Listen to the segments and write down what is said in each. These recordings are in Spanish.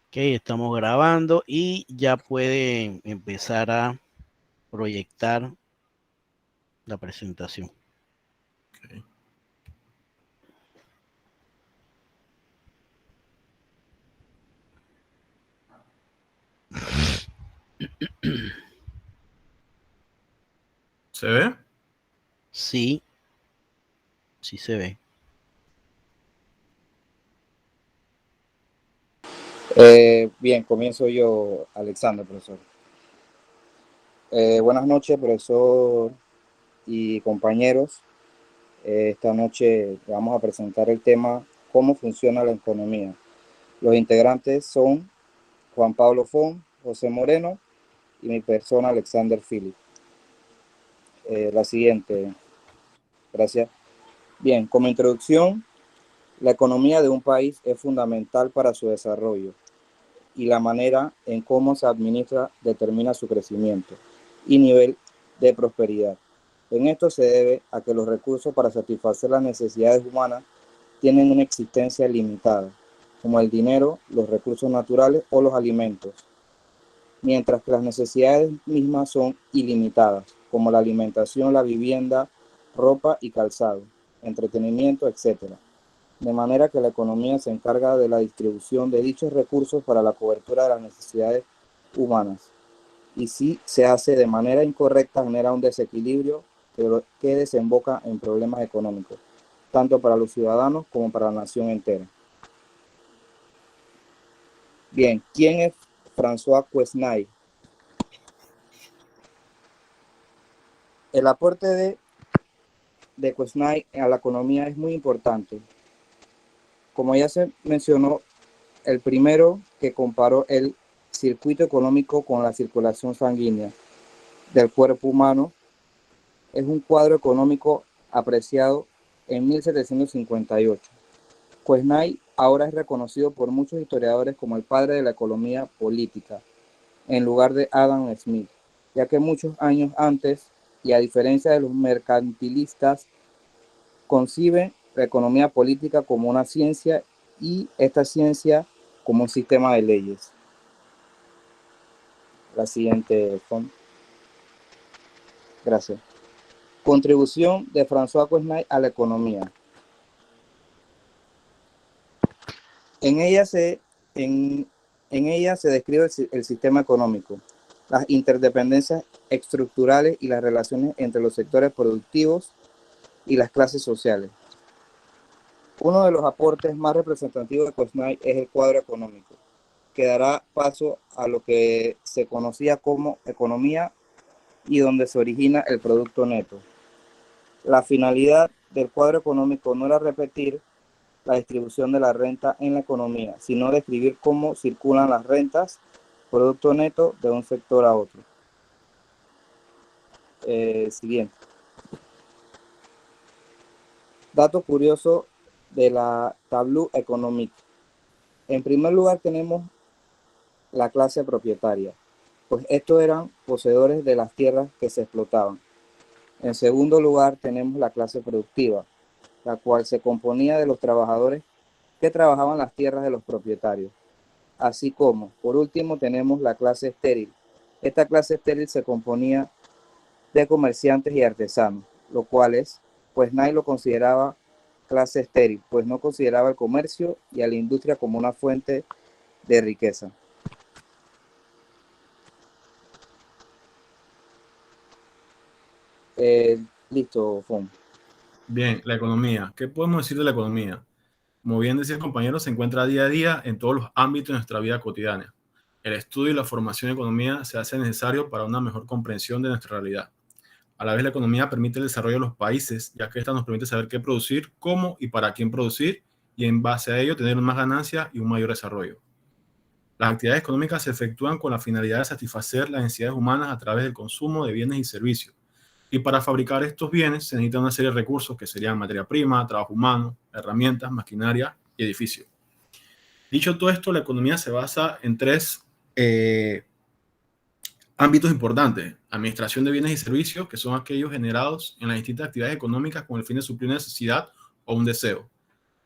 Ok, estamos grabando y ya pueden empezar a proyectar la presentación. Okay. ¿Se ve? Sí, sí se ve. Bien, comienzo yo, Alexander, profesor. Buenas noches, profesor y compañeros. Esta noche vamos a presentar el tema ¿Cómo funciona la economía? Los integrantes son Juan Pablo Fon, José Moreno y mi persona, Alexander Philip. La siguiente, gracias. Bien, como introducción, la economía de un país es fundamental para su desarrollo y la manera en cómo se administra determina su crecimiento y nivel de prosperidad. En esto se debe a que los recursos para satisfacer las necesidades humanas tienen una existencia limitada, como el dinero, los recursos naturales o los alimentos, mientras que las necesidades mismas son ilimitadas, como la alimentación, la vivienda, ropa y calzado, entretenimiento, etc. De manera que la economía se encarga de la distribución de dichos recursos para la cobertura de las necesidades humanas. Y si se hace de manera incorrecta, genera un desequilibrio que desemboca en problemas económicos, tanto para los ciudadanos como para la nación entera. Bien, ¿quién es François Quesnay? El aporte de Quesnay a la economía es muy importante. Como ya se mencionó, el primero que comparó el circuito económico con la circulación sanguínea del cuerpo humano es un cuadro económico apreciado en 1758. Quesnay ahora es reconocido por muchos historiadores como el padre de la economía política, en lugar de Adam Smith, ya que muchos años antes, y a diferencia de los mercantilistas, concibe la economía política como una ciencia y esta ciencia como un sistema de leyes. La siguiente, gracias. Contribución de François Quesnay a la economía. En ella se describe el sistema económico, las interdependencias estructurales y las relaciones entre los sectores productivos y las clases sociales. Uno de los aportes más representativos de Quesnay es el cuadro económico, que dará paso a lo que se conocía como economía y donde se origina el producto neto. La finalidad del cuadro económico no era repetir la distribución de la renta en la economía, sino describir cómo circulan las rentas, producto neto, de un sector a otro. Siguiente. Dato curioso de la Tableau Économique. En primer lugar tenemos la clase propietaria, pues estos eran poseedores de las tierras que se explotaban. En segundo lugar tenemos la clase productiva, la cual se componía de los trabajadores que trabajaban las tierras de los propietarios. Así como, por último, tenemos la clase estéril. Esta clase estéril se componía de comerciantes y artesanos, lo cual pues nadie lo consideraba clase estéril, pues no consideraba el comercio y a la industria como una fuente de riqueza. Listo, Fon. Bien, la economía. ¿Qué podemos decir de la economía? Como bien decía el compañero, se encuentra día a día en todos los ámbitos de nuestra vida cotidiana. El estudio y la formación de economía se hace necesario para una mejor comprensión de nuestra realidad. A la vez, la economía permite el desarrollo de los países, ya que esta nos permite saber qué producir, cómo y para quién producir, y en base a ello tener más ganancias y un mayor desarrollo. Las actividades económicas se efectúan con la finalidad de satisfacer las necesidades humanas a través del consumo de bienes y servicios. Y para fabricar estos bienes se necesita una serie de recursos que serían materia prima, trabajo humano, herramientas, maquinaria y edificios. Dicho todo esto, la economía se basa en tres ámbitos importantes. Administración de bienes y servicios, que son aquellos generados en las distintas actividades económicas con el fin de suplir una necesidad o un deseo.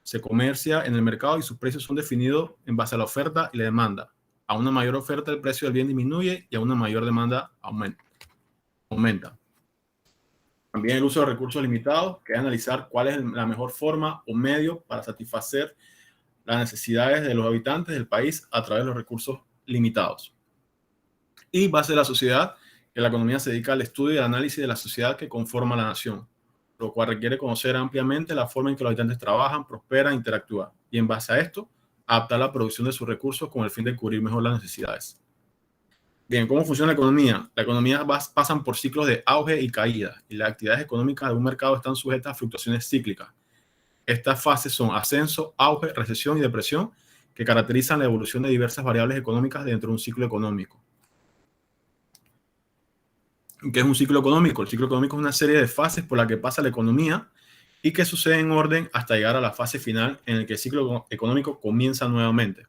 Se comercia en el mercado y sus precios son definidos en base a la oferta y la demanda. A una mayor oferta, el precio del bien disminuye y a una mayor demanda aumenta. También el uso de recursos limitados, que es analizar cuál es la mejor forma o medio para satisfacer las necesidades de los habitantes del país a través de los recursos limitados. Y base de la sociedad, que la economía se dedica al estudio y al análisis de la sociedad que conforma la nación, lo cual requiere conocer ampliamente la forma en que los habitantes trabajan, prosperan, interactúan, y en base a esto, adaptar la producción de sus recursos con el fin de cubrir mejor las necesidades. Bien, ¿cómo funciona la economía? La economía pasan por ciclos de auge y caída, y las actividades económicas de un mercado están sujetas a fluctuaciones cíclicas. Estas fases son ascenso, auge, recesión y depresión, que caracterizan la evolución de diversas variables económicas dentro de un ciclo económico. ¿Qué es un ciclo económico? El ciclo económico es una serie de fases por las que pasa la economía y que sucede en orden hasta llegar a la fase final en la que el ciclo económico comienza nuevamente.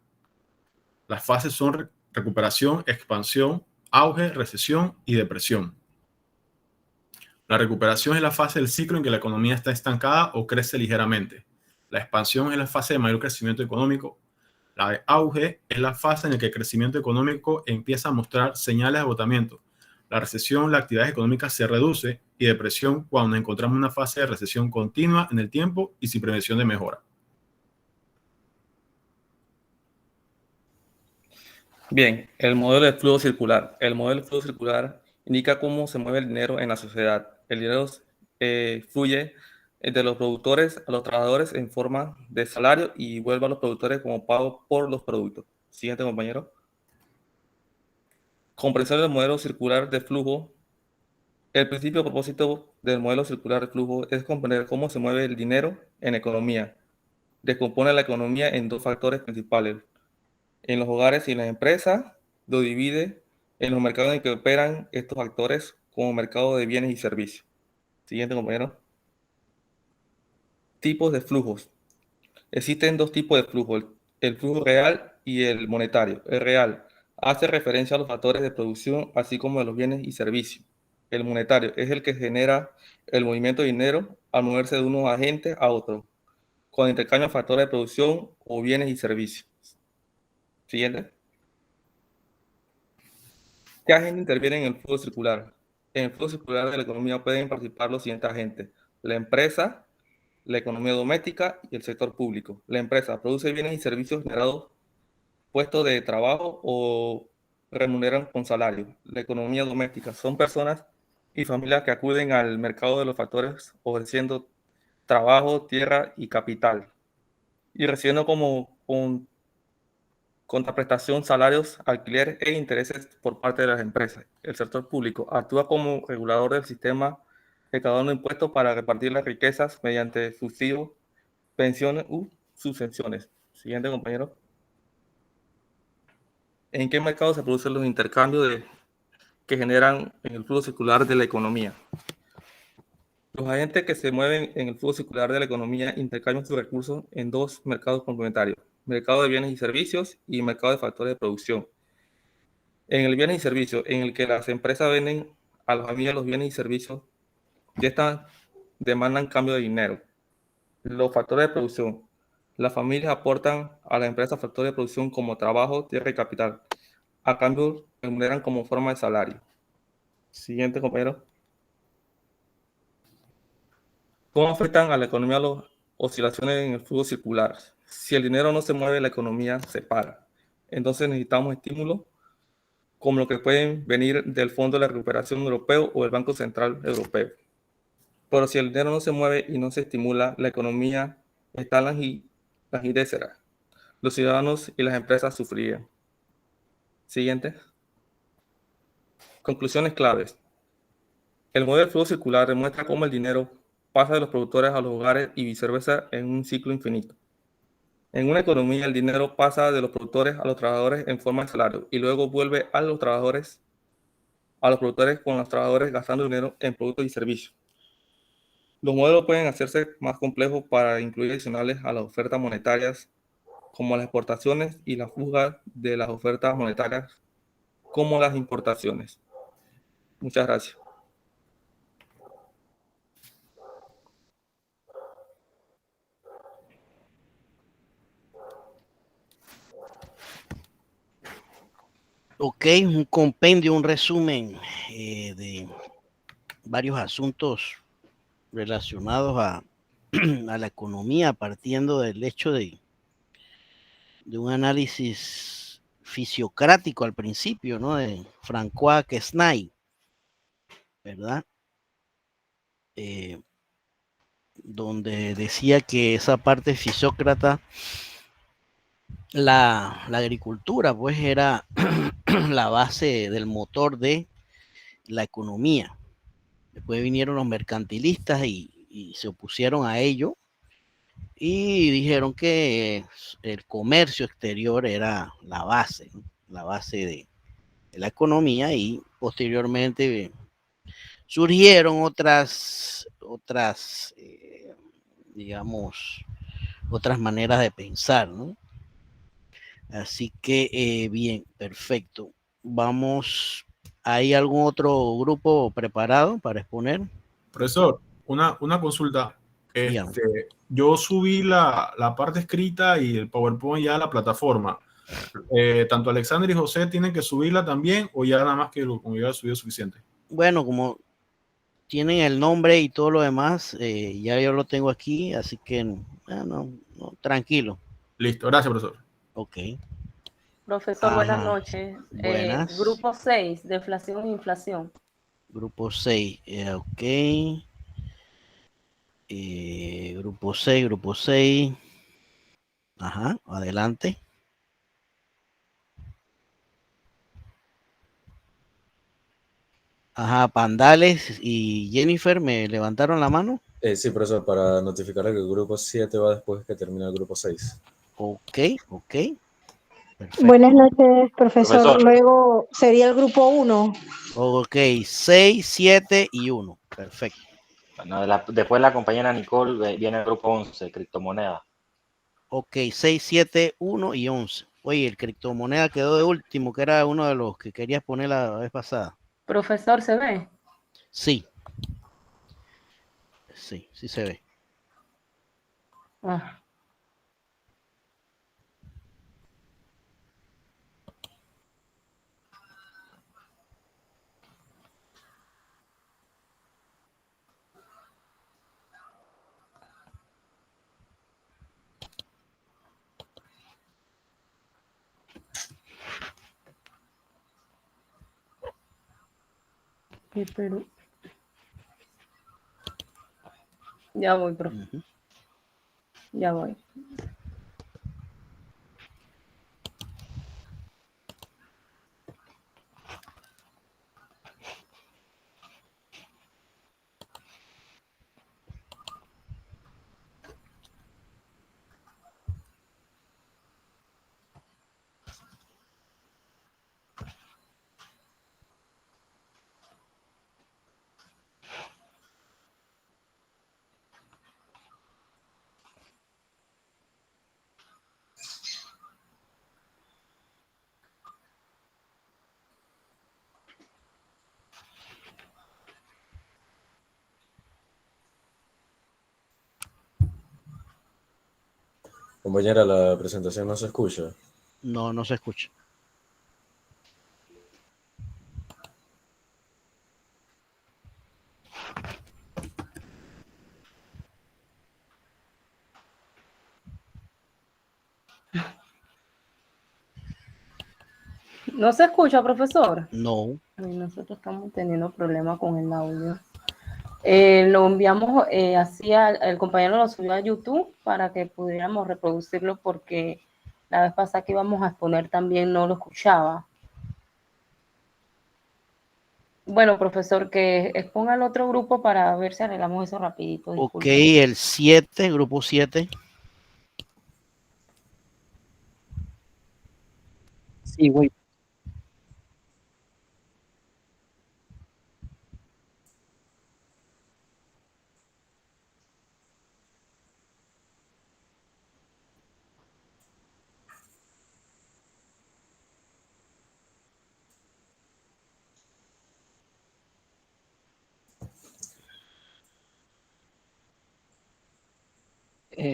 Las fases son recuperación, expansión, auge, recesión y depresión. La recuperación es la fase del ciclo en que la economía está estancada o crece ligeramente. La expansión es la fase de mayor crecimiento económico. La de auge es la fase en la que el crecimiento económico empieza a mostrar señales de agotamiento. La recesión, la actividad económica se reduce, y depresión cuando encontramos una fase de recesión continua en el tiempo y sin prevención de mejora. Bien, el modelo de flujo circular. El modelo de flujo circular indica cómo se mueve el dinero en la sociedad. El dinero fluye de los productores a los trabajadores en forma de salario y vuelve a los productores como pago por los productos. Siguiente, compañero. Comprensión del modelo circular de flujo. El principio o propósito del modelo circular de flujo es comprender cómo se mueve el dinero en economía. Descompone la economía en dos factores principales: en los hogares y en las empresas. Lo divide en los mercados en que operan estos actores como mercado de bienes y servicios. Siguiente, compañero. Tipos de flujos. Existen dos tipos de flujo: el flujo real y el monetario. El real hace referencia a los factores de producción, así como de los bienes y servicios. El monetario es el que genera el movimiento de dinero al moverse de unos agentes a otros, con intercambio de factores de producción o bienes y servicios. Siguiente. ¿Qué agente interviene en el flujo circular? En el flujo circular de la economía pueden participar los siguientes agentes: la empresa, la economía doméstica y el sector público. La empresa produce bienes y servicios generados, puestos de trabajo o remuneran con salario. La economía doméstica son personas y familias que acuden al mercado de los factores ofreciendo trabajo, tierra y capital, y recibiendo como contraprestación salarios, alquiler e intereses por parte de las empresas. El sector público actúa como regulador del sistema, recaudando impuestos para repartir las riquezas mediante subsidios, pensiones u subvenciones. Siguiente, compañero. ¿En qué mercado se producen los intercambios que generan en el flujo circular de la economía? Los agentes que se mueven en el flujo circular de la economía intercambian sus recursos en dos mercados complementarios: mercado de bienes y servicios y mercado de factores de producción. En el bienes y servicios, en el que las empresas venden a las familias los bienes y servicios, ya estas demandan cambio de dinero. Los factores de producción. Las familias aportan a la empresa factores de producción como trabajo, tierra y capital. A cambio, remuneran como forma de salario. Siguiente, compañero. ¿Cómo afectan a la economía las oscilaciones en el flujo circular? Si el dinero no se mueve, la economía se para. Entonces necesitamos estímulos como lo que pueden venir del Fondo de la Recuperación Europeo o el Banco Central Europeo. Pero si el dinero no se mueve y no se estimula, la economía está languidecerá. Los ciudadanos y las empresas sufrirían. Siguiente. Conclusiones claves. El modelo del flujo circular demuestra cómo el dinero pasa de los productores a los hogares y viceversa en un ciclo infinito. En una economía, el dinero pasa de los productores a los trabajadores en forma de salario y luego vuelve a los productores con los trabajadores gastando dinero en productos y servicios. Los modelos pueden hacerse más complejos para incluir adicionales a las ofertas monetarias, como las exportaciones, y la fuga de las ofertas monetarias, como las importaciones. Muchas gracias. Ok, un compendio, un resumen de varios asuntos relacionados a, a la economía, partiendo del hecho de un análisis fisiocrático al principio, ¿no? De François Quesnay, ¿verdad? Donde decía que esa parte fisiócrata, la agricultura, pues era la base del motor de la economía. Después vinieron los mercantilistas y se opusieron a ello y dijeron que el comercio exterior era la base, ¿no? La base de la economía, y posteriormente surgieron digamos, otras maneras de pensar, ¿no? Así que, bien, perfecto. Vamos, ¿hay algún otro grupo preparado para exponer? Profesor, una consulta. Dígame. Yo subí la parte escrita y el PowerPoint ya a la plataforma. ¿Tanto Alexander y José tienen que subirla también o ya nada más que como ya he subido suficiente? Bueno, como tienen el nombre y todo lo demás, ya yo lo tengo aquí, así que no, tranquilo. Listo, gracias, profesor. Ok. Profesor, buenas Ajá. noches. Buenas. Grupo 6, deflación e inflación. Grupo 6, ok. Grupo 6, grupo 6. Ajá, adelante. Ajá, Pandales y Jennifer, ¿me levantaron la mano? Sí, profesor, para notificarle que el grupo 7 va después que termine el grupo 6. Ok, ok. Perfecto. Buenas noches, profesor. Profesor. Luego sería el grupo 1. Ok, 6, 7 y 1. Perfecto. Bueno, después la compañera Nicole viene el grupo 11, criptomoneda. Ok, 6, 7, 1 y 11. Oye, el criptomoneda quedó de último, que era uno de los que querías poner la vez pasada. Profesor, ¿se ve? Sí, sí se ve. Ah, qué Perú. Ya voy, profe. Ya voy. Compañera, la presentación no se escucha. No, no se escucha. ¿No se escucha, profesor? No. Ay, nosotros estamos teniendo problemas con el audio. Lo enviamos así el compañero lo subió a YouTube para que pudiéramos reproducirlo porque la vez pasada que íbamos a exponer también no lo escuchaba. Bueno, profesor, que exponga el otro grupo para ver si arreglamos eso rapidito. Ok, Disculpe. el 7, grupo 7. Sí, voy.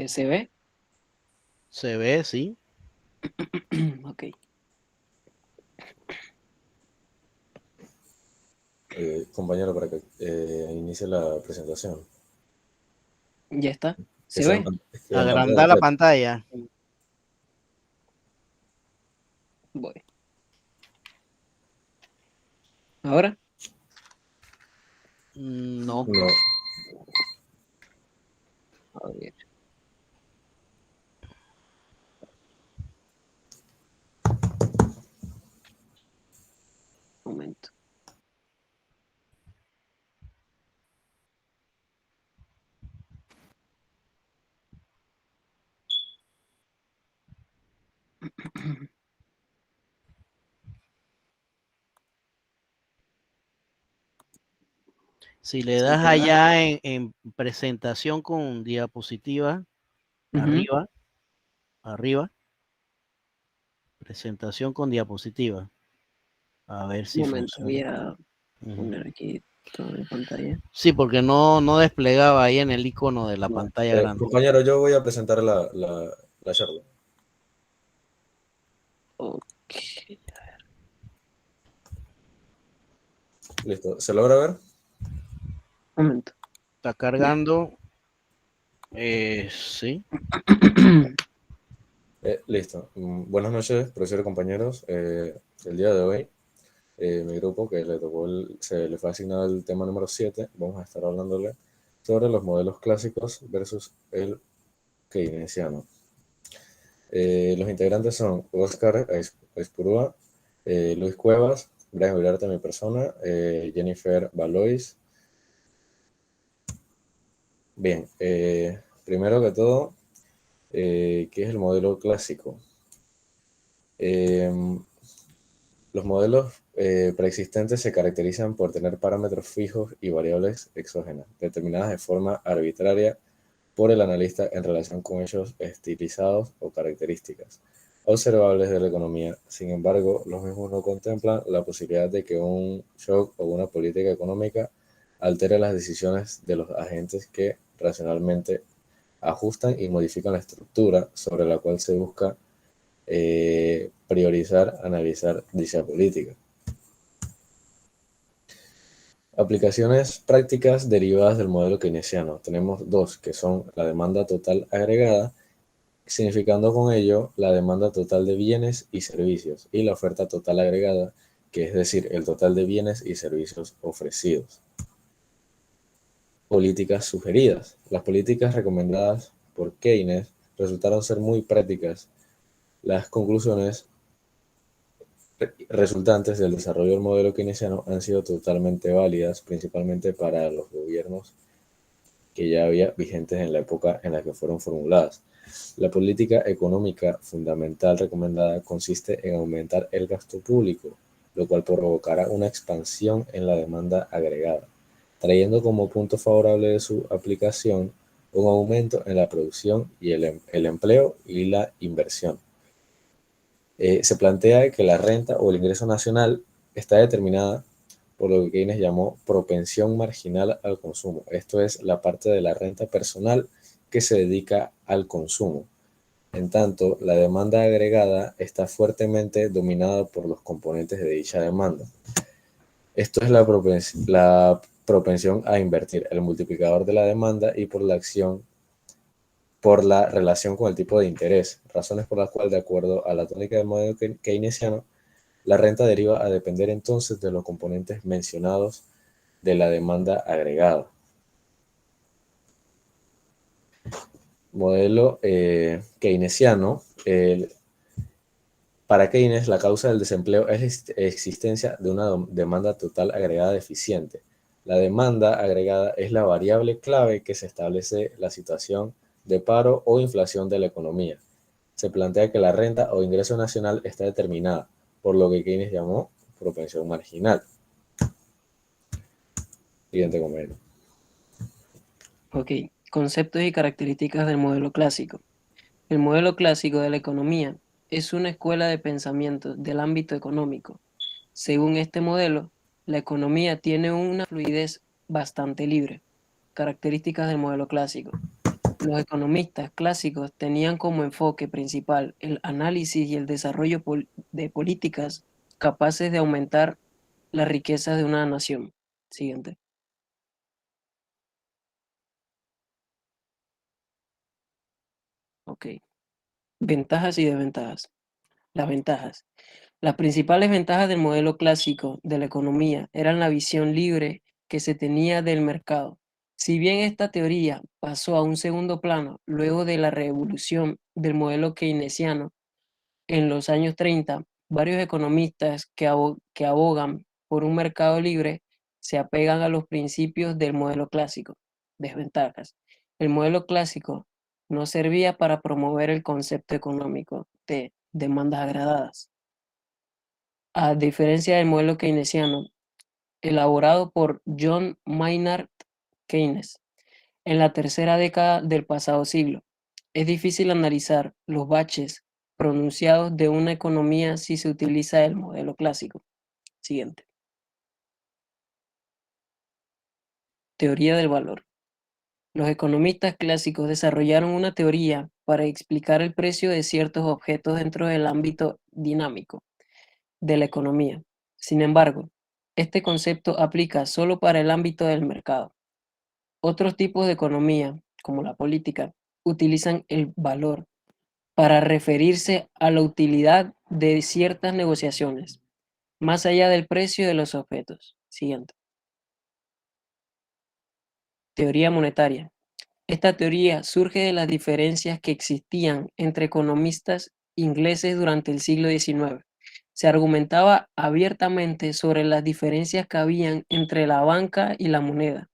¿Se ve? Se ve, sí. Ok. Compañero, para que inicie la presentación. Ya está. Que ¿Se sea ve? en Agrandar la pantalla. Voy. ¿Ahora? No. No, A ver. Un momento. Si le das allá en presentación con diapositiva, arriba, presentación con diapositiva. A ver si Un momento, voy funciona. a poner aquí toda mi pantalla. Sí, porque no desplegaba ahí en el icono de la pantalla grande. compañero, yo voy a presentar la charla. Ok. Listo. ¿Se logra ver? Un momento. Está cargando. Sí. Listo. Buenas noches, profesores y compañeros. El día de hoy, mi grupo, que le tocó se le fue asignado el tema número 7, vamos a estar hablándole sobre los modelos clásicos versus el keynesiano. Los integrantes son Oscar Aispurúa, Luis Cuevas, Brian Vilarte, mi persona, Jennifer Valois. Bien, primero que todo, ¿qué es el modelo clásico? Los modelos preexistentes se caracterizan por tener parámetros fijos y variables exógenas, determinadas de forma arbitraria por el analista en relación con hechos estilizados o características observables de la economía. Sin embargo, los mismos no contemplan la posibilidad de que un shock o una política económica altere las decisiones de los agentes que racionalmente ajustan y modifican la estructura sobre la cual se busca priorizar, analizar dicha política. Aplicaciones prácticas derivadas del modelo keynesiano. Tenemos dos, que son la demanda total agregada, significando con ello la demanda total de bienes y servicios, y la oferta total agregada, que es decir, el total de bienes y servicios ofrecidos. Políticas sugeridas. Las políticas recomendadas por Keynes resultaron ser muy prácticas. Las conclusiones resultantes del desarrollo del modelo keynesiano han sido totalmente válidas, principalmente para los gobiernos que ya había vigentes en la época en la que fueron formuladas. La política económica fundamental recomendada consiste en aumentar el gasto público, lo cual provocará una expansión en la demanda agregada, trayendo como punto favorable de su aplicación un aumento en la producción y el empleo y la inversión. Se plantea que la renta o el ingreso nacional está determinada por lo que Keynes llamó propensión marginal al consumo. Esto es la parte de la renta personal que se dedica al consumo. En tanto, la demanda agregada está fuertemente dominada por los componentes de dicha demanda. Esto es la propensión a invertir, el multiplicador de la demanda y por la acción por la relación con el tipo de interés, razones por las cuales, de acuerdo a la tónica del modelo keynesiano, la renta deriva a depender entonces de los componentes mencionados de la demanda agregada. Modelo keynesiano. Para Keynes, la causa del desempleo es la existencia de una demanda total agregada deficiente. La demanda agregada es la variable clave que se establece la situación de paro o inflación de la economía. Se plantea que la renta o ingreso nacional está determinada por lo que Keynes llamó propensión marginal. Siguiente compañero. Ok, conceptos y características del modelo clásico. El modelo clásico de la economía es una escuela de pensamiento del ámbito económico. Según este modelo, la economía tiene una fluidez bastante libre. Características del modelo clásico. Los economistas clásicos tenían como enfoque principal el análisis y el desarrollo de políticas capaces de aumentar la riqueza de una nación. Siguiente. Ok. Ventajas y desventajas. Las ventajas. Las principales ventajas del modelo clásico de la economía eran la visión libre que se tenía del mercado. Si bien esta teoría pasó a un segundo plano luego de la revolución del modelo keynesiano en los años 30, varios economistas que abogan por un mercado libre se apegan a los principios del modelo clásico. Desventajas. El modelo clásico no servía para promover el concepto económico de demandas agradadas. A diferencia del modelo keynesiano, elaborado por John Maynard Keynes en la tercera década del pasado siglo, es difícil analizar los baches pronunciados de una economía si se utiliza el modelo clásico. Siguiente. Teoría del valor. Los economistas clásicos desarrollaron una teoría para explicar el precio de ciertos objetos dentro del ámbito dinámico de la economía. Sin embargo, este concepto aplica solo para el ámbito del mercado. Otros tipos de economía, como la política, utilizan el valor para referirse a la utilidad de ciertas negociaciones, más allá del precio de los objetos. Siguiente. Teoría monetaria. Esta teoría surge de las diferencias que existían entre economistas ingleses durante el siglo XIX. Se argumentaba abiertamente sobre las diferencias que habían entre la banca y la moneda,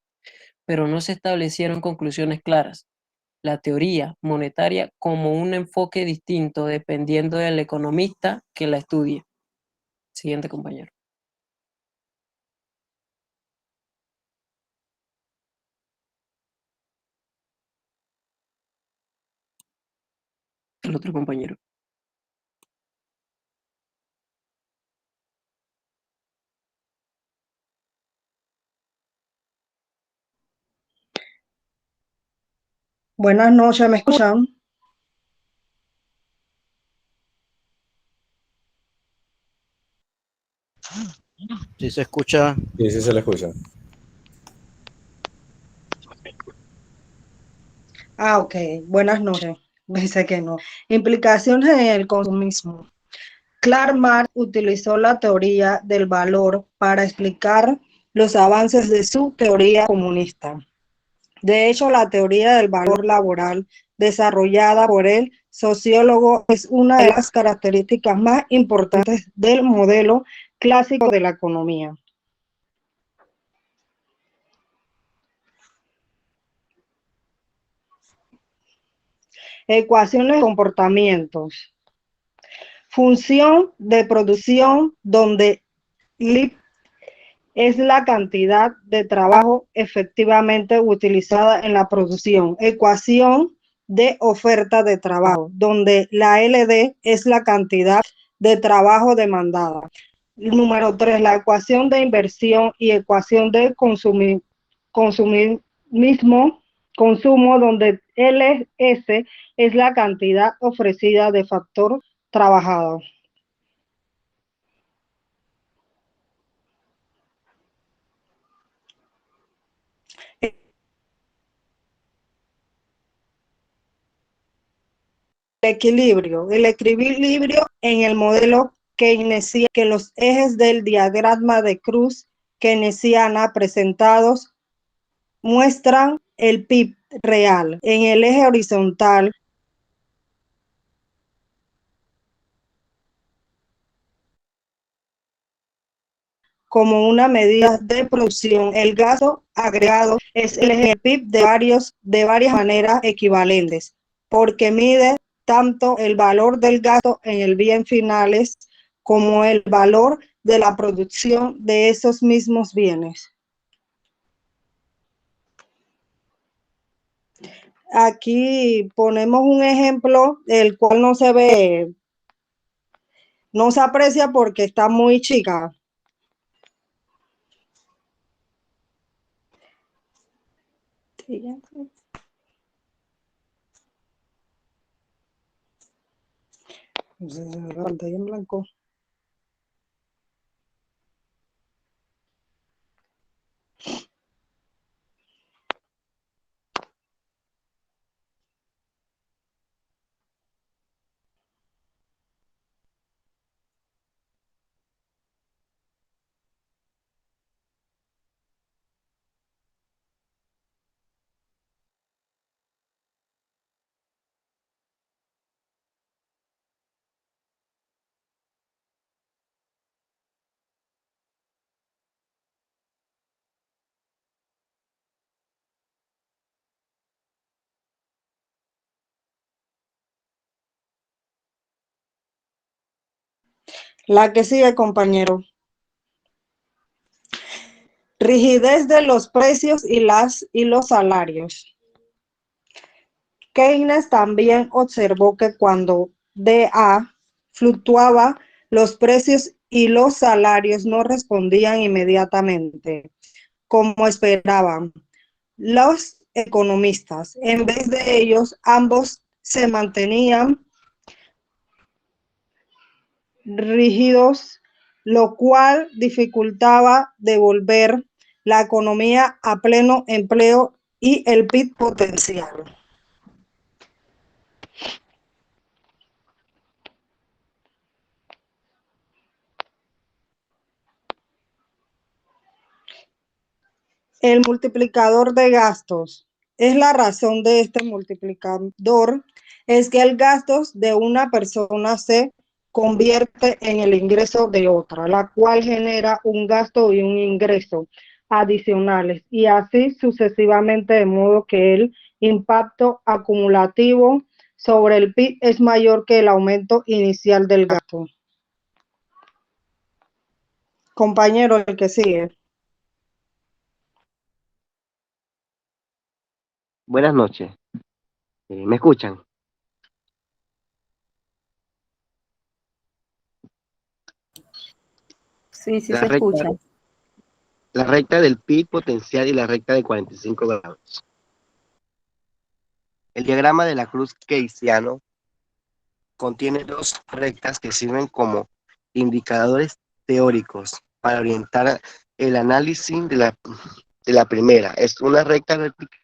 pero no se establecieron conclusiones claras. La teoría monetaria como un enfoque distinto dependiendo del economista que la estudie. Siguiente, compañero. El otro compañero. Buenas noches, ¿me escuchan? Si se escucha. Sí, sí se le escucha. Ah, ok. Buenas noches. Dice que no. Implicaciones en el consumismo. Karl Marx utilizó la teoría del valor para explicar los avances de su teoría comunista. De hecho, la teoría del valor laboral desarrollada por el sociólogo es una de las características más importantes del modelo clásico de la economía. Ecuaciones de comportamientos. Función de producción donde LIP es la cantidad de trabajo efectivamente utilizada en la producción. Ecuación de oferta de trabajo, donde la LD es la cantidad de trabajo demandada. Número 3, la ecuación de inversión y ecuación de consumo, donde LS es la cantidad ofrecida de factor trabajado. El equilibrio en el modelo keynesiano, que los ejes del diagrama de cruz keynesiana presentados muestran el PIB real. En el eje horizontal, como una medida de producción, el gasto agregado es el eje del PIB de varias maneras equivalentes, porque mide tanto el valor del gasto en el bien finales como el valor de la producción de esos mismos bienes. Aquí ponemos un ejemplo, el cual no se ve, no se aprecia porque está muy chica. La pantalla en blanco. La que sigue, compañero. Rigidez de los precios y los salarios. Keynes también observó que cuando DA fluctuaba, los precios y los salarios no respondían inmediatamente, como esperaban los economistas. En vez de ellos, ambos se mantenían rígidos, lo cual dificultaba devolver la economía a pleno empleo y el PIB potencial. El multiplicador de gastos. Es la razón de este multiplicador, es que el gasto de una persona se convierte en el ingreso de otra, la cual genera un gasto y un ingreso adicionales, y así sucesivamente, de modo que el impacto acumulativo sobre el PIB es mayor que el aumento inicial del gasto. Compañero, el que sigue. Buenas noches. ¿Me escuchan? Sí, sí La se recta, escucha. la recta del PIB potencial y la recta de 45 grados. El diagrama de la cruz keynesiano contiene dos rectas que sirven como indicadores teóricos para orientar el análisis de la primera. Es una recta vertical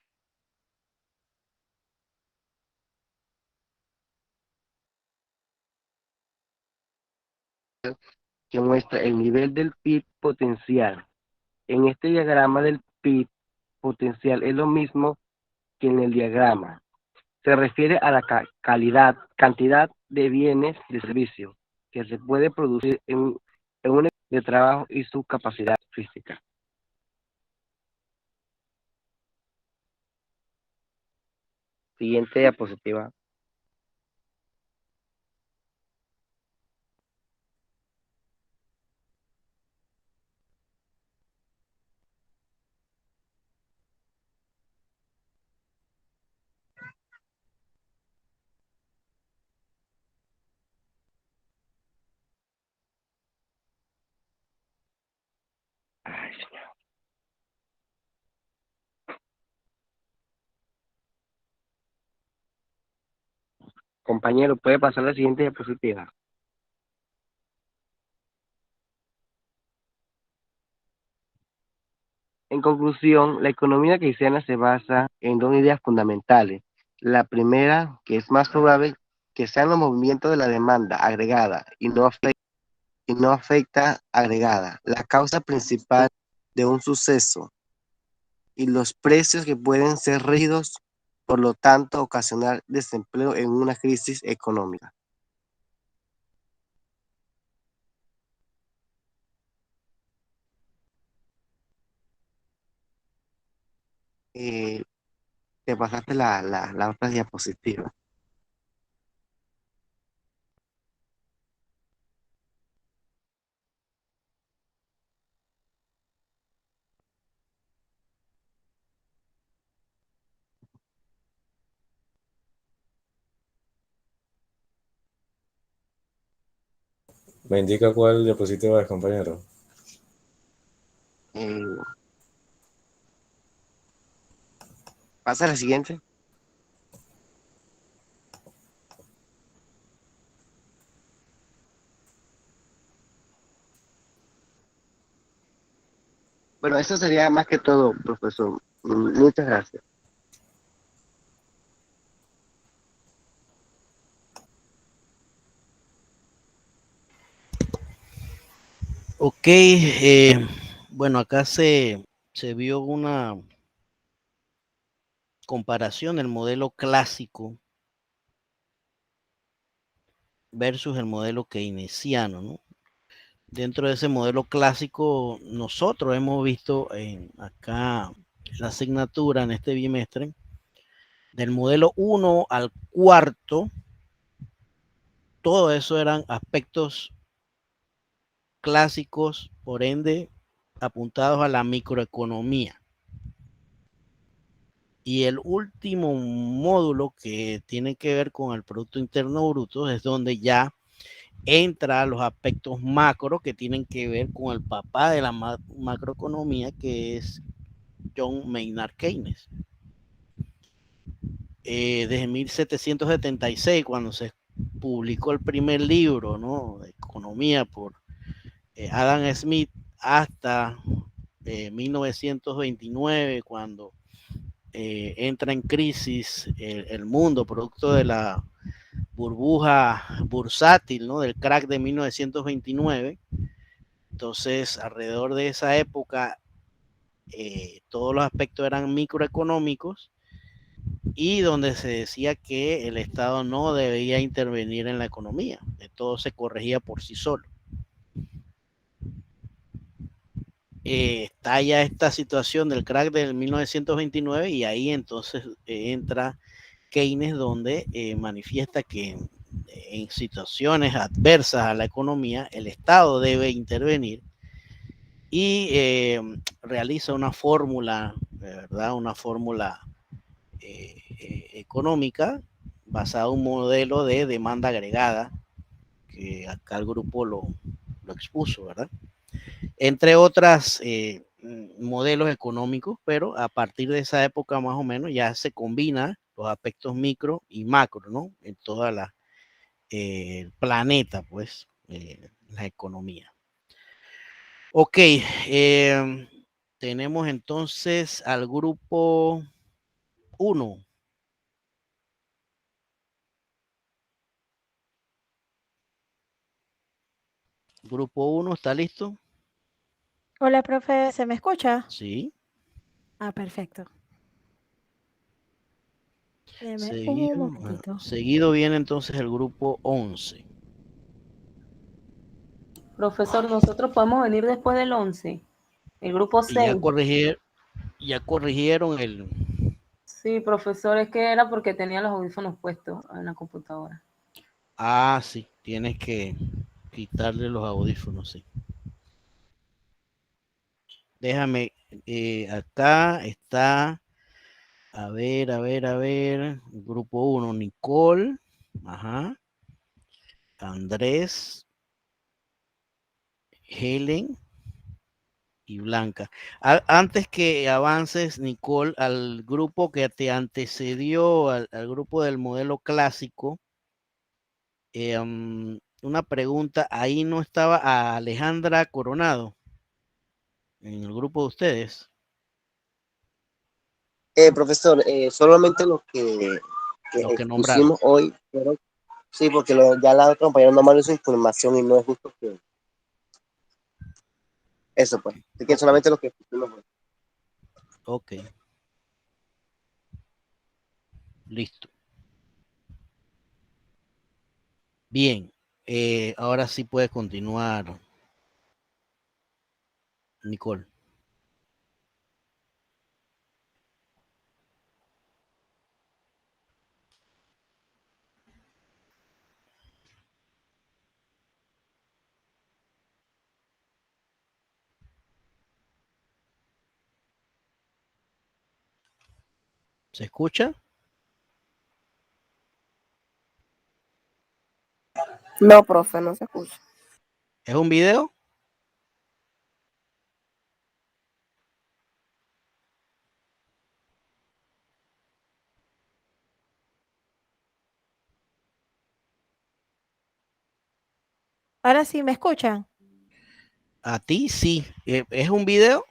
que muestra el nivel del PIB potencial. En este diagrama del PIB potencial es lo mismo que en el diagrama. Se refiere a la cantidad de bienes y servicios que se puede producir en un de trabajo y su capacidad física. Siguiente diapositiva. Ay, compañero, puede pasar a la siguiente diapositiva. En conclusión, la economía keynesiana se basa en dos ideas fundamentales. La primera, que es más probable que sean los movimientos de la demanda agregada y no afecta agregada, la causa principal de un suceso y los precios que pueden ser rígidos, por lo tanto ocasionar desempleo en una crisis económica. Te pasaste la otra diapositiva. ¿Me indica cuál diapositiva es, compañero? Pasa a la siguiente. Bueno, eso sería más que todo, profesor. Muchas gracias. Ok, bueno, acá se vio una comparación del modelo clásico versus el modelo keynesiano, ¿no? Dentro de ese modelo clásico, nosotros hemos visto acá la asignatura en este bimestre, del modelo 1 al cuarto, todo eso eran aspectos clásicos, por ende, apuntados a la microeconomía. Y el último módulo que tiene que ver con el Producto Interno Bruto es donde ya entra los aspectos macro que tienen que ver con el papá de la macroeconomía, que es John Maynard Keynes. Desde 1776, cuando se publicó el primer libro, ¿no?, de economía por Adam Smith, hasta 1929, cuando entra en crisis el mundo, producto de la burbuja bursátil, ¿no?, del crack de 1929. Entonces, alrededor de esa época, todos los aspectos eran microeconómicos, y donde se decía que el Estado no debía intervenir en la economía, que todo se corregía por sí solo. Está ya esta situación del crack del 1929, y ahí entonces entra Keynes, donde manifiesta que en situaciones adversas a la economía el Estado debe intervenir, y realiza una fórmula, ¿verdad? Una fórmula económica basada en un modelo de demanda agregada, que acá el grupo lo expuso, ¿verdad? Entre otras modelos económicos, pero a partir de esa época más o menos ya se combina los aspectos micro y macro, ¿no?, en toda la planeta, pues, la economía. Ok, tenemos entonces al grupo 1. Grupo 1, ¿está listo? Hola, profe, ¿se me escucha? Sí. Ah, perfecto. Deme un Seguido, momentito. seguido viene entonces el grupo 11. Profesor, nosotros podemos venir después del 11, el grupo Y ya 6. corrigieron el... Sí, profesor, es que era porque tenía los audífonos puestos en la computadora. Ah, sí, tienes que quitarle los audífonos, sí. Déjame, acá está, a ver, grupo 1, Nicole, ajá, Andrés, Helen y Blanca. Antes que avances, Nicole, al grupo que te antecedió, al grupo del modelo clásico, una pregunta, ahí no estaba Alejandra Coronado en el grupo de ustedes. Profesor, solamente los que Los que nombraron. expusimos hoy, pero sí, porque ya la otra compañera no mandó su información y no es justo que... Eso pues, así que solamente los que expusimos hoy. Ok. Listo. Bien, ahora sí puede continuar, Nicole. ¿Se escucha? No, profe, no se escucha. ¿Es un video? Ahora sí, ¿me escuchan? A ti sí. ¿Es un video?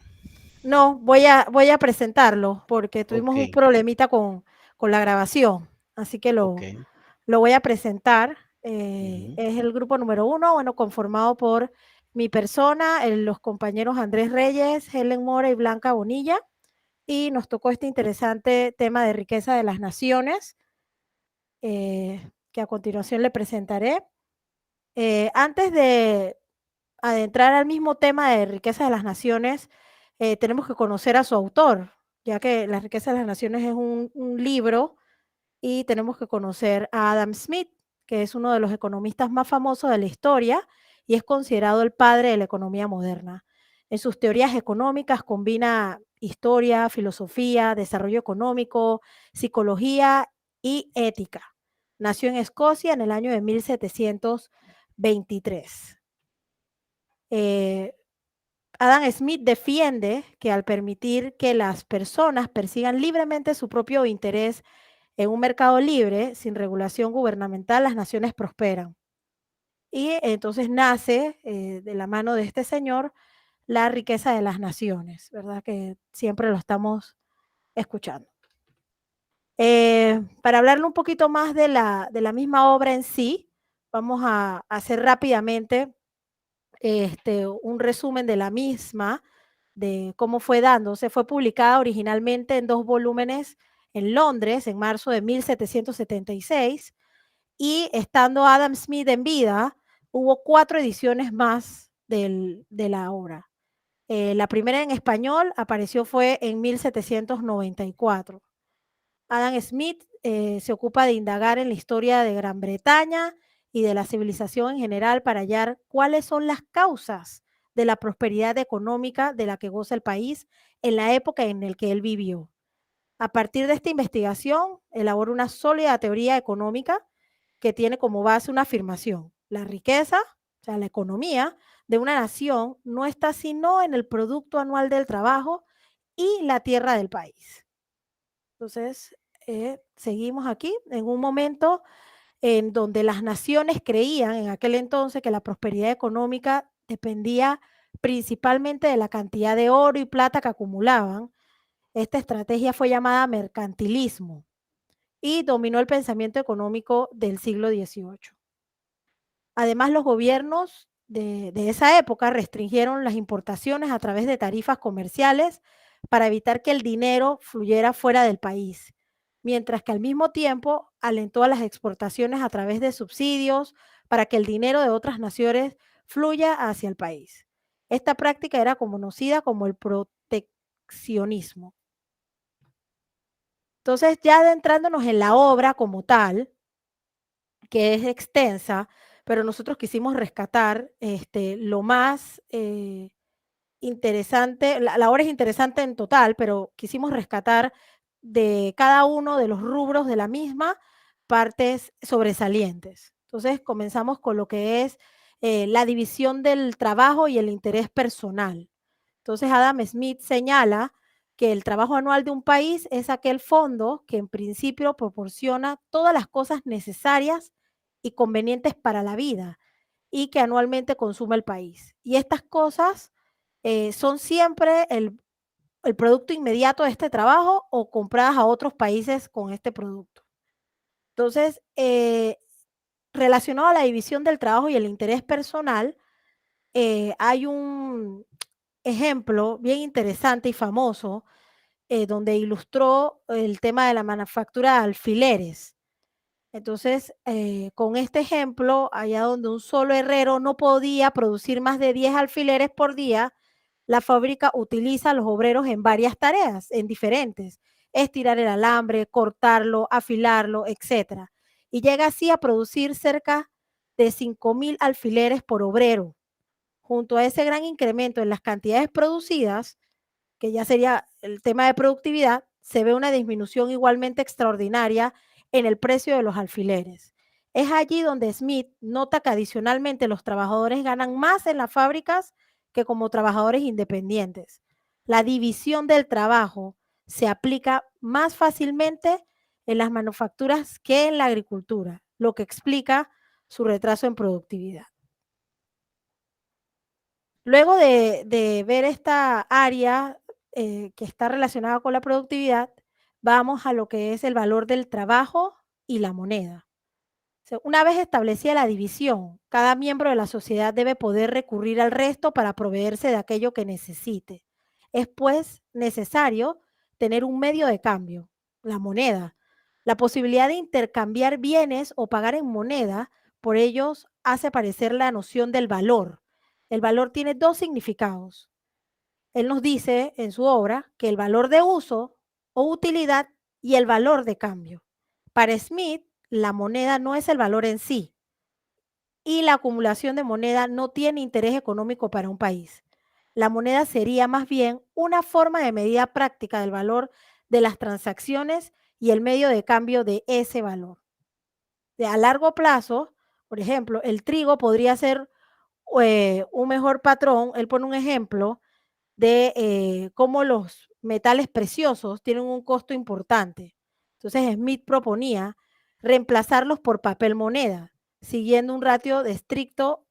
No, voy a presentarlo porque tuvimos un Ok, problemita con la grabación, así que ok. lo voy a presentar. Ujú. Es el grupo número 1, bueno, conformado por mi persona, los compañeros Andrés Reyes, Helen Mora y Blanca Bonilla, y nos tocó este interesante tema de riqueza de las naciones, que a continuación le presentaré. Antes de adentrar al mismo tema de riqueza de las naciones, tenemos que conocer a su autor, ya que La riqueza de las naciones es un libro, y tenemos que conocer a Adam Smith, que es uno de los economistas más famosos de la historia y es considerado el padre de la economía moderna. En sus teorías económicas combina historia, filosofía, desarrollo económico, psicología y ética. Nació en Escocia en el año de 1723. Adam Smith defiende que al permitir que las personas persigan libremente su propio interés en un mercado libre, sin regulación gubernamental, las naciones prosperan. Y entonces nace de la mano de este señor la riqueza de las naciones, ¿verdad? Que siempre lo estamos escuchando. Para hablarle un poquito más de la misma obra en sí, vamos a hacer rápidamente un resumen de la misma, de cómo fue dándose. Fue publicada originalmente en 2 volúmenes en Londres en marzo de 1776 y estando Adam Smith en vida, hubo 4 ediciones más de la obra. La primera en español apareció fue en 1794. Adam Smith se ocupa de indagar en la historia de Gran Bretaña y de la civilización en general para hallar cuáles son las causas de la prosperidad económica de la que goza el país en la época en la que él vivió. A partir de esta investigación, elabora una sólida teoría económica que tiene como base una afirmación. La riqueza, o sea, la economía de una nación no está sino en el producto anual del trabajo y la tierra del país. Entonces, seguimos aquí en un momento en donde las naciones creían en aquel entonces que la prosperidad económica dependía principalmente de la cantidad de oro y plata que acumulaban. Esta estrategia fue llamada mercantilismo y dominó el pensamiento económico del siglo XVIII. Además, los gobiernos de esa época restringieron las importaciones a través de tarifas comerciales para evitar que el dinero fluyera fuera del país, mientras que al mismo tiempo alentó a las exportaciones a través de subsidios para que el dinero de otras naciones fluya hacia el país. Esta práctica era conocida como el proteccionismo. Entonces, ya adentrándonos en la obra como tal, que es extensa, pero nosotros quisimos rescatar lo más interesante. La obra es interesante en total, pero quisimos rescatar de cada uno de los rubros de la misma partes sobresalientes. Entonces, comenzamos con lo que es la división del trabajo y el interés personal. Entonces, Adam Smith señala que el trabajo anual de un país es aquel fondo que en principio proporciona todas las cosas necesarias y convenientes para la vida y que anualmente consume el país. Y estas cosas son siempre el producto inmediato de este trabajo o compradas a otros países con este producto. Entonces, relacionado a la división del trabajo y el interés personal, hay un ejemplo bien interesante y famoso donde ilustró el tema de la manufactura de alfileres. Entonces, con este ejemplo, allá donde un solo herrero no podía producir más de 10 alfileres por día, la fábrica utiliza a los obreros en varias tareas, en diferentes. Estirar el alambre, cortarlo, afilarlo, etc. Y llega así a producir cerca de 5,000 alfileres por obrero. Junto a ese gran incremento en las cantidades producidas, que ya sería el tema de productividad, se ve una disminución igualmente extraordinaria en el precio de los alfileres. Es allí donde Smith nota que adicionalmente los trabajadores ganan más en las fábricas que como trabajadores independientes. La división del trabajo se aplica más fácilmente en las manufacturas que en la agricultura, lo que explica su retraso en productividad. Luego de ver esta área que está relacionada con la productividad, vamos a lo que es el valor del trabajo y la moneda. Una vez establecida la división, cada miembro de la sociedad debe poder recurrir al resto para proveerse de aquello que necesite. Es pues necesario tener un medio de cambio, la moneda. La posibilidad de intercambiar bienes o pagar en moneda, por ellos hace aparecer la noción del valor. El valor tiene 2 significados. Él nos dice en su obra que el valor de uso o utilidad y el valor de cambio. Para Smith, la moneda no es el valor en sí, y la acumulación de moneda no tiene interés económico para un país. La moneda sería más bien una forma de medida práctica del valor de las transacciones y el medio de cambio de ese valor. A largo plazo, por ejemplo, el trigo podría ser un mejor patrón. Él pone un ejemplo de cómo los metales preciosos tienen un costo importante. Entonces Smith proponía reemplazarlos por papel moneda, siguiendo un ratio de estricto, o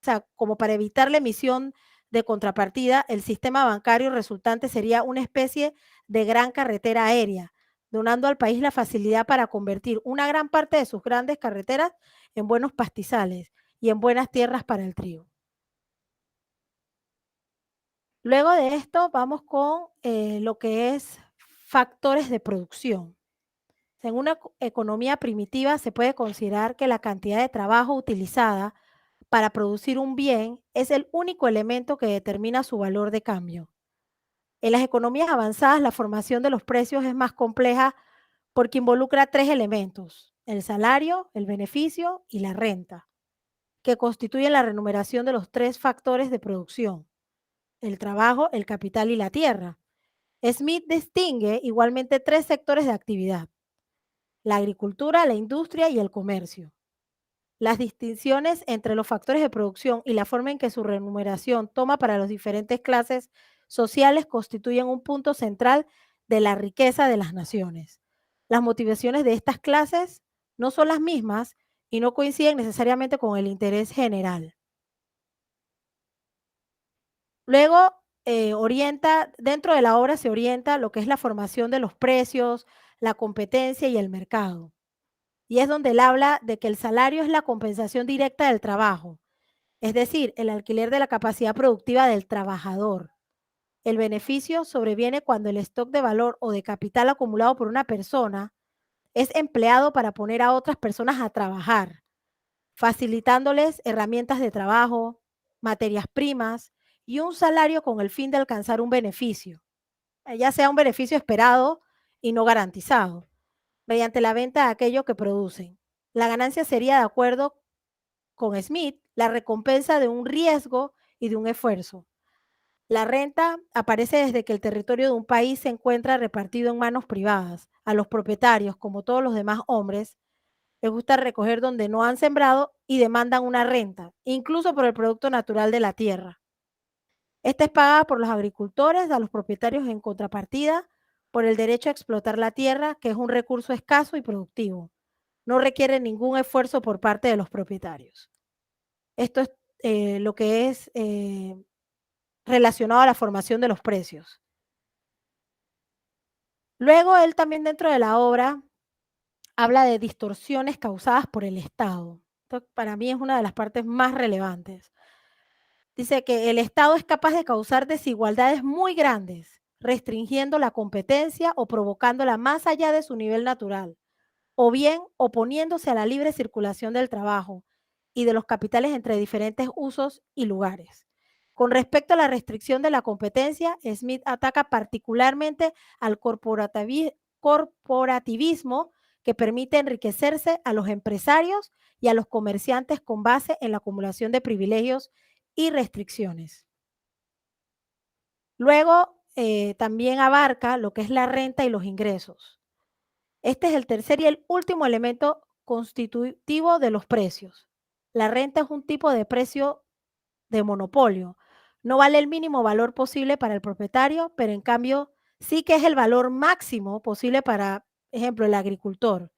sea, como para evitar la emisión de contrapartida, el sistema bancario resultante sería una especie de gran carretera aérea, donando al país la facilidad para convertir una gran parte de sus grandes carreteras en buenos pastizales y en buenas tierras para el trigo. Luego de esto vamos con lo que es factores de producción. En una economía primitiva se puede considerar que la cantidad de trabajo utilizada para producir un bien es el único elemento que determina su valor de cambio. En las economías avanzadas la formación de los precios es más compleja porque involucra 3 elementos: el salario, el beneficio y la renta, que constituyen la remuneración de los 3 factores de producción: el trabajo, el capital y la tierra. Smith distingue igualmente 3 sectores de actividad: la agricultura, la industria y el comercio. Las distinciones entre los factores de producción y la forma en que su remuneración toma para las diferentes clases sociales constituyen un punto central de la riqueza de las naciones. Las motivaciones de estas clases no son las mismas y no coinciden necesariamente con el interés general. Luego, dentro de la obra se orienta lo que es la formación de los precios, la competencia y el mercado. Y es donde él habla de que el salario es la compensación directa del trabajo, es decir, el alquiler de la capacidad productiva del trabajador. El beneficio sobreviene cuando el stock de valor o de capital acumulado por una persona es empleado para poner a otras personas a trabajar, facilitándoles herramientas de trabajo, materias primas y un salario con el fin de alcanzar un beneficio, ya sea un beneficio esperado y no garantizado, mediante la venta de aquello que producen. La ganancia sería, de acuerdo con Smith, la recompensa de un riesgo y de un esfuerzo. La renta aparece desde que el territorio de un país se encuentra repartido en manos privadas. A los propietarios, como todos los demás hombres, les gusta recoger donde no han sembrado y demandan una renta, incluso por el producto natural de la tierra. Esta es pagada por los agricultores a los propietarios en contrapartida por el derecho a explotar la tierra, que es un recurso escaso y productivo. No requiere ningún esfuerzo por parte de los propietarios. Esto es lo que es relacionado a la formación de los precios. Luego, él también dentro de la obra habla de distorsiones causadas por el Estado. Esto para mí es una de las partes más relevantes. Dice que el Estado es capaz de causar desigualdades muy grandes, restringiendo la competencia o provocándola más allá de su nivel natural, o bien oponiéndose a la libre circulación del trabajo y de los capitales entre diferentes usos y lugares. Con respecto a la restricción de la competencia, Smith ataca particularmente al corporativismo que permite enriquecerse a los empresarios y a los comerciantes con base en la acumulación de privilegios y restricciones. Luego, también abarca lo que es la renta y los ingresos. Este es el tercer y el último elemento constitutivo de los precios. La renta es un tipo de precio de monopolio. No vale el mínimo valor posible para el propietario, pero en cambio sí que es el valor máximo posible para, ejemplo, el agricultor,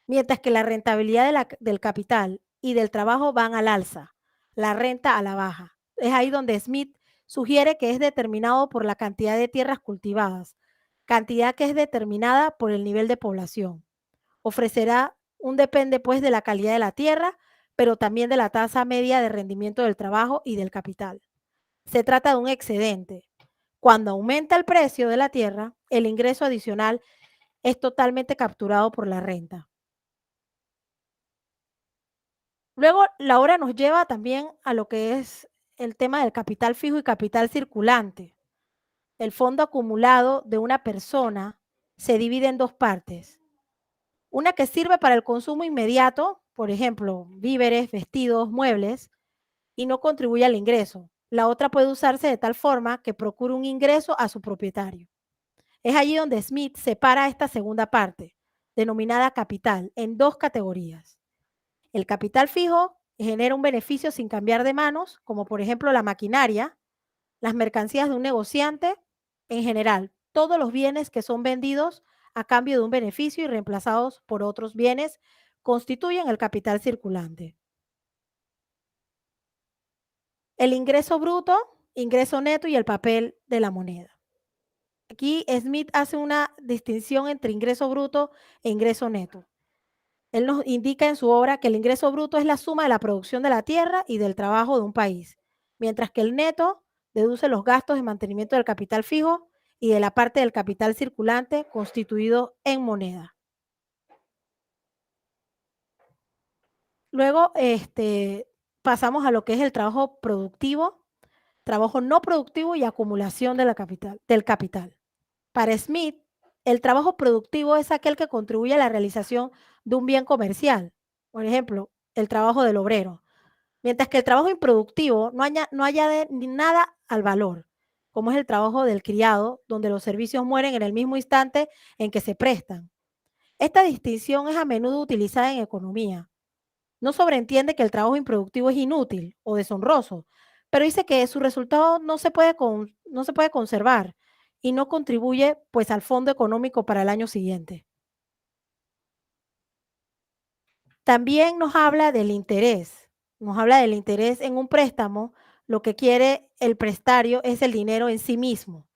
mientras que la rentabilidad del capital y del trabajo van al alza, la renta a la baja. Es ahí donde Smith sugiere que es determinado por la cantidad de tierras cultivadas, cantidad que es determinada por el nivel de población. Ofrecerá depende pues de la calidad de la tierra, pero también de la tasa media de rendimiento del trabajo y del capital. Se trata de un excedente. Cuando aumenta el precio de la tierra, el ingreso adicional es totalmente capturado por la renta. Luego, la obra nos lleva también a lo que es el tema del capital fijo y capital circulante. El fondo acumulado de una persona se divide en 2 partes. Una que sirve para el consumo inmediato, por ejemplo, víveres, vestidos, muebles, y no contribuye al ingreso. La otra puede usarse de tal forma que procure un ingreso a su propietario. Es allí donde Smith separa esta segunda parte, denominada capital, en dos categorías. El capital fijo genera un beneficio sin cambiar de manos, como por ejemplo la maquinaria, las mercancías de un negociante, en general, todos los bienes que son vendidos a cambio de un beneficio y reemplazados por otros bienes constituyen el capital circulante. El ingreso bruto, ingreso neto y el papel de la moneda. Aquí Smith hace una distinción entre ingreso bruto e ingreso neto. Él nos indica en su obra que el ingreso bruto es la suma de la producción de la tierra y del trabajo de un país, mientras que el neto deduce los gastos de mantenimiento del capital fijo y de la parte del capital circulante constituido en moneda. Luego, pasamos a lo que es el trabajo productivo, trabajo no productivo y acumulación del capital. Para Smith, el trabajo productivo es aquel que contribuye a la realización de un bien comercial, por ejemplo, el trabajo del obrero, mientras que el trabajo improductivo no añade nada al valor, como es el trabajo del criado, donde los servicios mueren en el mismo instante en que se prestan. Esta distinción es a menudo utilizada en economía. No sobreentiende que el trabajo improductivo es inútil o deshonroso, pero dice que su resultado no se puede conservar y no contribuye pues al fondo económico para el año siguiente. También nos habla del interés en un préstamo. Lo que quiere el prestario es el dinero en sí mismo,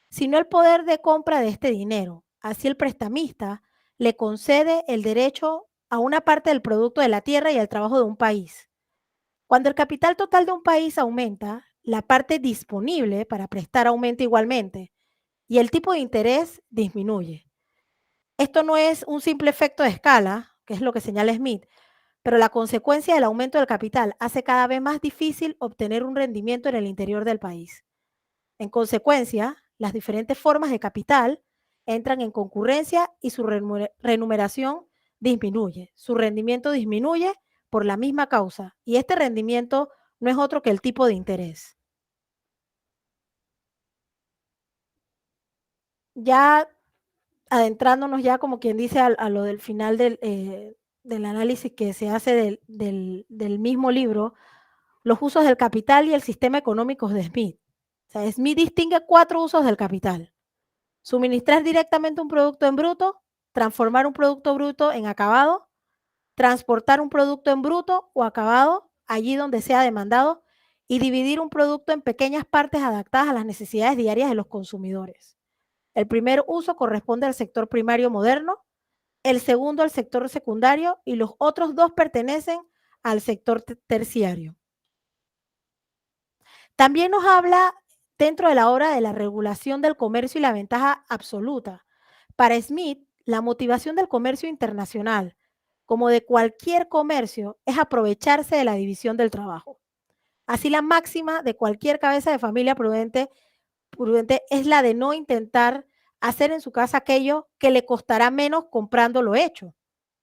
sino el poder de compra de este dinero. Así el prestamista le concede el derecho a una parte del producto de la tierra y el trabajo de un país. Cuando el capital total de un país aumenta, la parte disponible para prestar aumenta igualmente y el tipo de interés disminuye. Esto no es un simple efecto de escala, que es lo que señala Smith, pero la consecuencia del aumento del capital hace cada vez más difícil obtener un rendimiento en el interior del país. En consecuencia, las diferentes formas de capital entran en concurrencia y su remuneración disminuye. Su rendimiento disminuye por la misma causa y este rendimiento no es otro que el tipo de interés. Ya adentrándonos ya como quien dice a lo del final del análisis que se hace del mismo libro, los usos del capital y el sistema económico de Smith. O sea, Smith distingue 4 usos del capital: suministrar directamente un producto en bruto, transformar un producto bruto en acabado, transportar un producto en bruto o acabado allí donde sea demandado y dividir un producto en pequeñas partes adaptadas a las necesidades diarias de los consumidores. El primer uso corresponde al sector primario moderno, el segundo al sector secundario y los otros 2 pertenecen al sector terciario. También nos habla dentro de la obra de la regulación del comercio y la ventaja absoluta. Para Smith, la motivación del comercio internacional, como de cualquier comercio, es aprovecharse de la división del trabajo. Así, la máxima de cualquier cabeza de familia prudente es la de no intentar hacer en su casa aquello que le costará menos comprando lo hecho.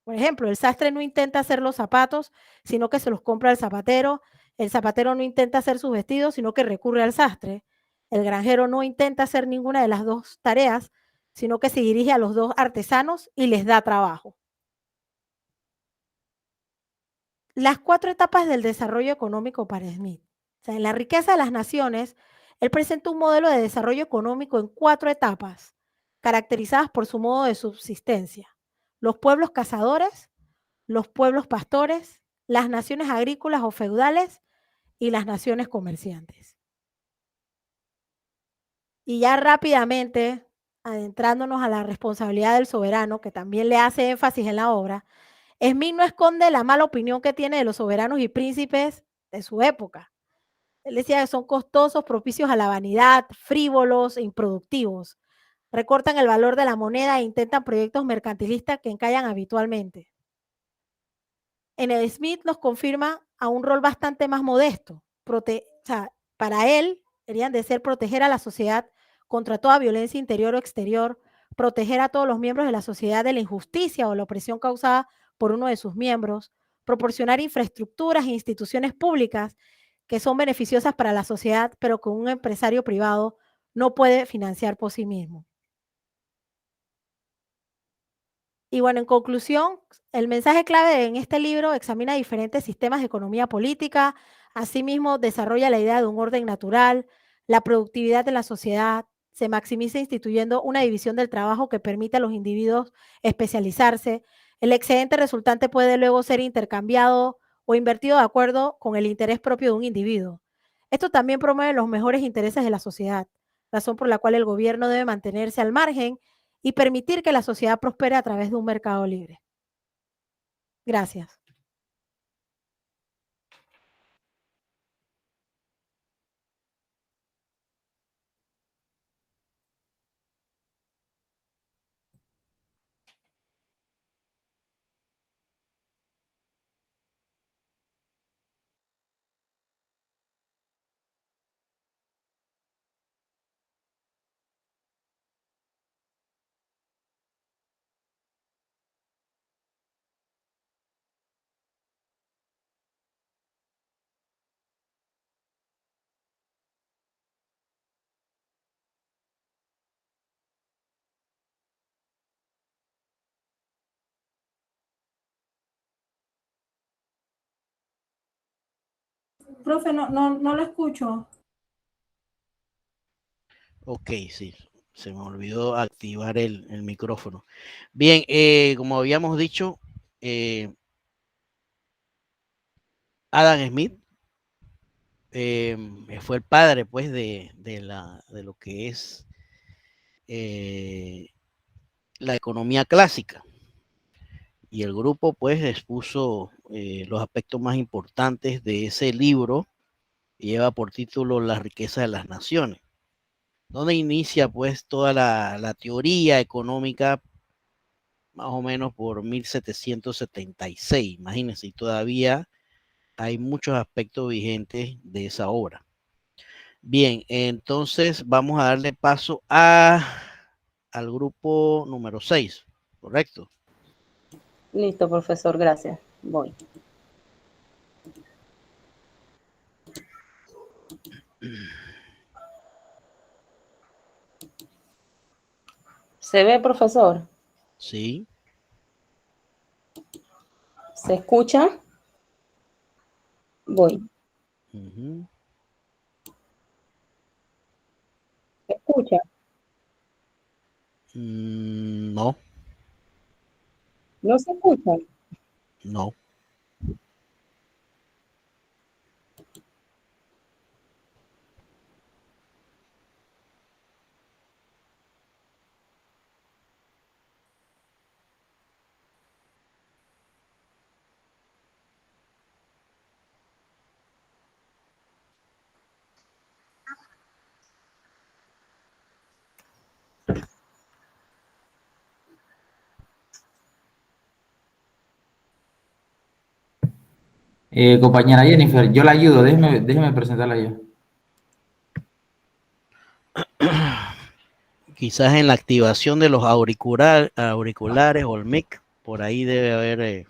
Por ejemplo, el sastre no intenta hacer los zapatos, sino que se los compra al zapatero. El zapatero no intenta hacer sus vestidos, sino que recurre al sastre. El granjero no intenta hacer ninguna de las 2 tareas, sino que se dirige a los 2 artesanos y les da trabajo. Las 4 etapas del desarrollo económico para Smith. O sea, en La riqueza de las naciones, él presenta un modelo de desarrollo económico en 4 etapas, caracterizadas por su modo de subsistencia: los pueblos cazadores, los pueblos pastores, las naciones agrícolas o feudales y las naciones comerciantes. Y ya rápidamente, adentrándonos a la responsabilidad del soberano, que también le hace énfasis en la obra, Smith no esconde la mala opinión que tiene de los soberanos y príncipes de su época. Él decía que son costosos, propicios a la vanidad, frívolos e improductivos. Recortan el valor de la moneda e intentan proyectos mercantilistas que encallan habitualmente. En el Smith nos confirma a un rol bastante más modesto. Para él, deberían de ser proteger a la sociedad contra toda violencia interior o exterior, proteger a todos los miembros de la sociedad de la injusticia o la opresión causada por uno de sus miembros, proporcionar infraestructuras e instituciones públicas que son beneficiosas para la sociedad, pero que un empresario privado no puede financiar por sí mismo. Y bueno, en conclusión, el mensaje clave en este libro examina diferentes sistemas de economía política, asimismo desarrolla la idea de un orden natural, la productividad de la sociedad, se maximiza instituyendo una división del trabajo que permite a los individuos especializarse. El excedente resultante puede luego ser intercambiado o invertido de acuerdo con el interés propio de un individuo. Esto también promueve los mejores intereses de la sociedad, razón por la cual el gobierno debe mantenerse al margen y permitir que la sociedad prospere a través de un mercado libre. Gracias. Profe, no lo escucho. Ok, sí, se me olvidó activar el micrófono. Bien, como habíamos dicho, Adam Smith fue el padre, pues, de lo que es la economía clásica. Y el grupo, pues, expuso los aspectos más importantes de ese libro, que lleva por título La riqueza de las naciones, donde inicia, pues, toda la teoría económica más o menos por 1776. Imagínense, y todavía hay muchos aspectos vigentes de esa obra. Bien, entonces vamos a darle paso al grupo número 6, ¿correcto? Listo, profesor, gracias. Voy. ¿Se ve, profesor? Sí. ¿Se escucha? Voy. ¿Se escucha? No. ¿No se escucha? No. Compañera Jennifer, yo la ayudo, déjeme presentarla yo. Quizás en la activación de los auriculares o el mic, por ahí debe haber...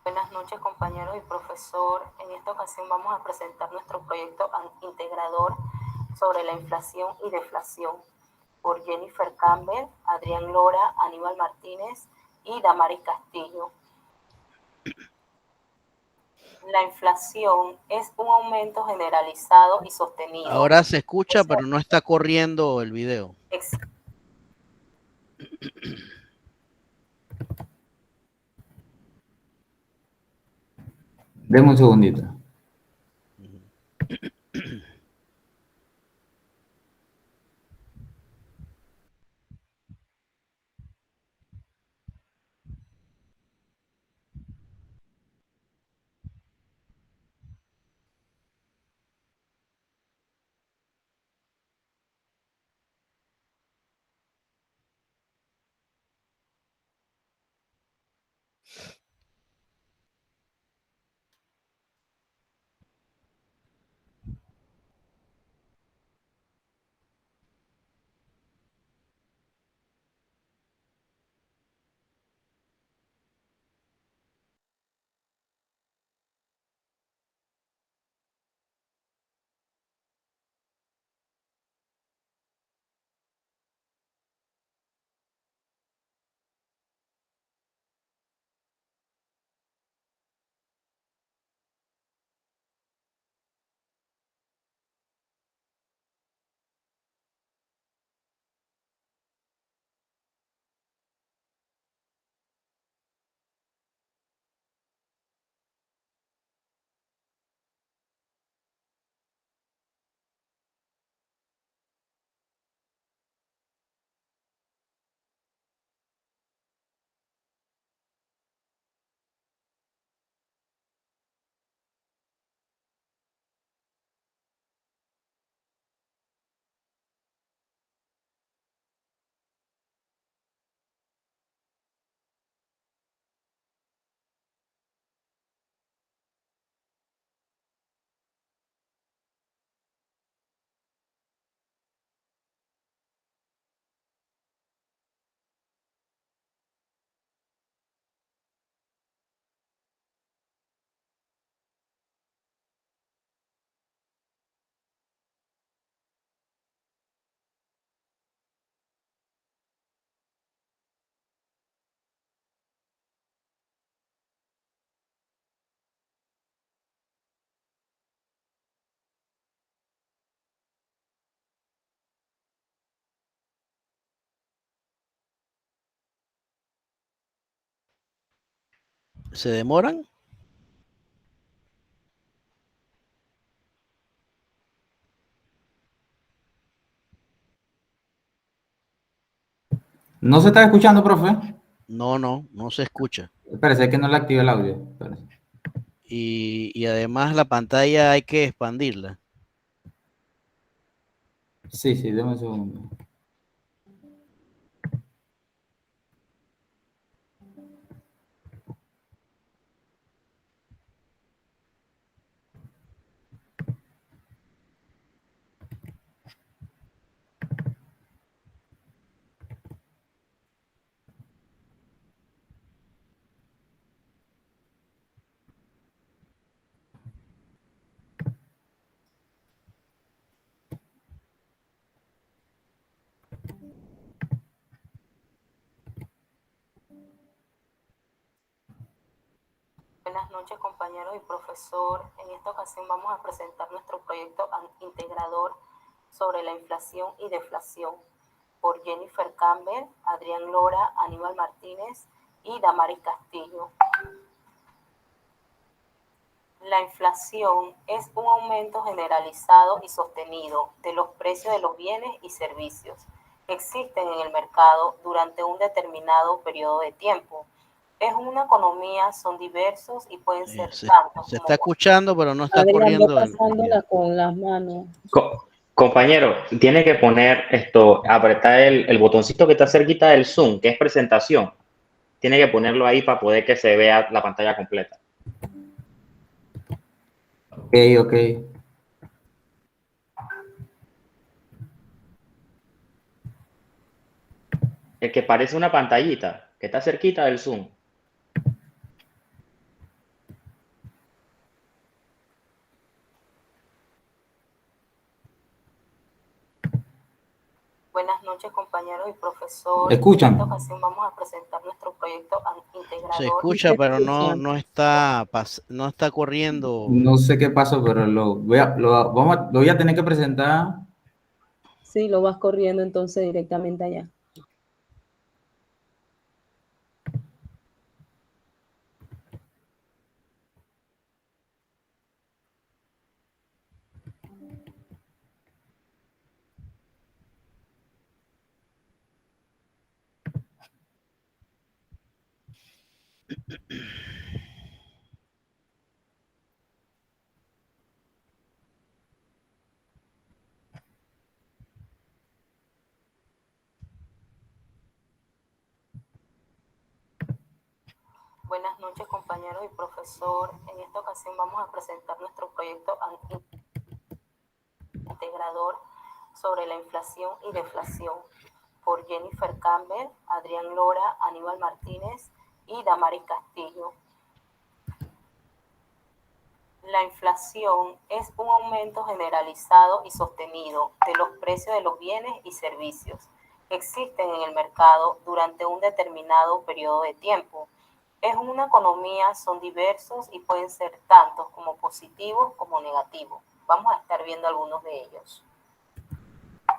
Buenas noches, compañeros y profesor. En esta ocasión vamos a presentar nuestro proyecto integrador sobre la inflación y deflación por Jennifer Campbell, Adrián Lora, Aníbal Martínez y Damaris Castillo. La inflación es un aumento generalizado y sostenido. Ahora se escucha, pero no está corriendo el video. Deme un segundito. ¿Se demoran? ¿No se está escuchando, profe? No, no se escucha. Espérese, que no le active el audio. Espérese. Y además la pantalla hay que expandirla. Sí, deme un segundo. Buenas noches, compañeros y profesor. En esta ocasión vamos a presentar nuestro proyecto integrador sobre la inflación y deflación por Jennifer Campbell, Adrián Lora, Aníbal Martínez y Damaris Castillo. La inflación es un aumento generalizado y sostenido de los precios de los bienes y servicios que existen en el mercado durante un determinado periodo de tiempo. Es una economía, son diversos y pueden ser tantos. Se está escuchando, pero no está Adrián, corriendo. pasándola con las manos. Compañero, tiene que poner esto, apretar el botoncito que está cerquita del Zoom, que es presentación. Tiene que ponerlo ahí para poder que se vea la pantalla completa. Ok. El que parece una pantallita, que está cerquita del Zoom. Buenas noches, compañeros y profesor. ¿Escuchan? En esta ocasión vamos a presentar nuestro proyecto integrador. Se escucha, pero no está corriendo. No sé qué pasó, pero lo voy a tener que presentar. Sí, lo vas corriendo entonces directamente allá. Buenas noches, compañeros y profesor. En esta ocasión vamos a presentar nuestro proyecto integrador sobre la inflación y deflación por Jennifer Campbell, Adrián Lora, Aníbal Martínez y Damaris Castillo. La inflación es un aumento generalizado y sostenido de los precios de los bienes y servicios que existen en el mercado durante un determinado periodo de tiempo. En una economía son diversos y pueden ser tantos como positivos como negativos. Vamos a estar viendo algunos de ellos.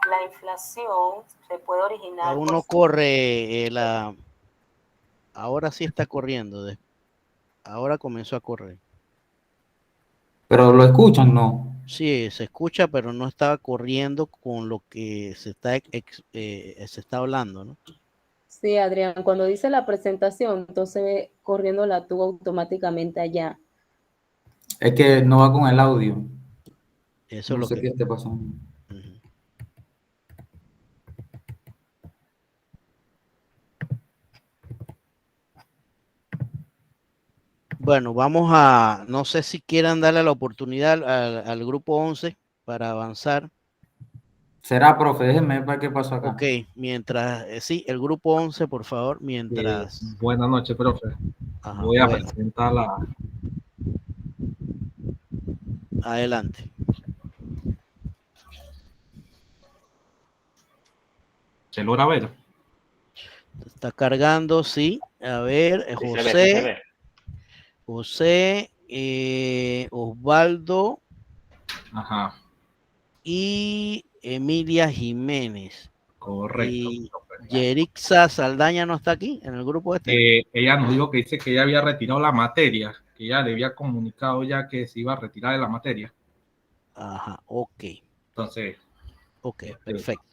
La inflación se puede originar... Aún no corre ahora sí está corriendo. Ahora comenzó a correr. Pero lo escuchan, ¿no? Sí, se escucha, pero no estaba corriendo con lo que se está hablando, ¿no? Sí, Adrián, cuando dice la presentación, entonces ve corriendo la tuba automáticamente allá. Es que no va con el audio. Eso es No lo sé que... qué esté pasando. Bueno, vamos a, no sé si quieran darle la oportunidad al grupo 11 para avanzar. Será, profe, déjenme ver qué pasó acá. Ok, mientras, sí, el grupo 11, por favor, mientras... Buenas noches, profe. Ajá, Voy a bueno. presentar la... Adelante. ¿Se logra ver? Está cargando, sí. A ver, Sí, José. se ve. José, Osvaldo. Ajá. Y Emilia Jiménez. Correcto. Y Yerixa Saldaña no está aquí en el grupo este. Ella nos dijo que dice que ella había retirado la materia, que ella le había comunicado ya que se iba a retirar de la materia. Ajá, ok. Entonces, ok, perfecto.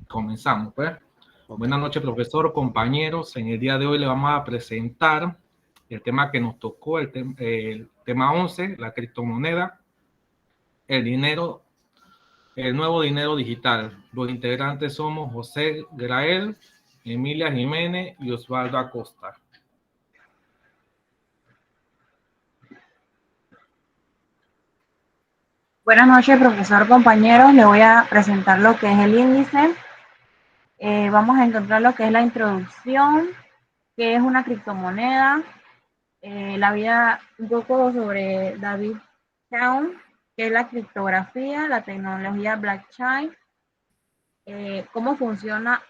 Comenzamos, pues. Okay. Buenas noches, profesor, compañeros. En el día de hoy le vamos a presentar el tema que nos tocó, el tema 11, la criptomoneda, el dinero, el nuevo dinero digital. Los integrantes somos José Grael, Emilia Jiménez y Osvaldo Acosta. Buenas noches, profesor, compañeros. Le voy a presentar lo que es el índice. Vamos a encontrar lo que es la introducción, que es una criptomoneda, la vida un poco sobre David Chaum, que es la criptografía, la tecnología blockchain, cómo funciona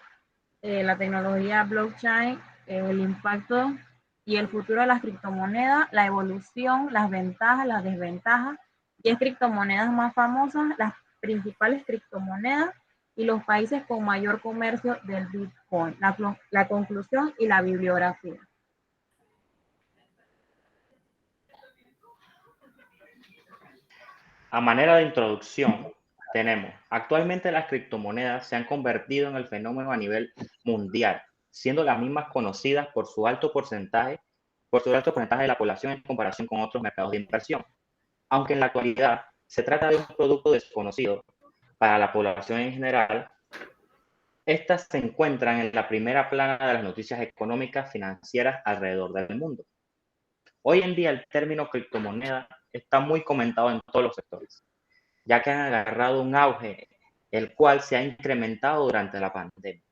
la tecnología blockchain, el impacto y el futuro de las criptomonedas, la evolución, las ventajas, las desventajas, 10 criptomonedas más famosas, las principales criptomonedas y los países con mayor comercio del Bitcoin, la conclusión y la bibliografía. A manera de introducción, tenemos, actualmente las criptomonedas se han convertido en el fenómeno a nivel mundial, siendo las mismas conocidas por su alto porcentaje de la población en comparación con otros mercados de inversión. Aunque en la actualidad se trata de un producto desconocido para la población en general, estas se encuentran en la primera plana de las noticias económicas financieras alrededor del mundo. Hoy en día el término criptomoneda está muy comentado en todos los sectores, ya que han agarrado un auge, el cual se ha incrementado durante la pandemia.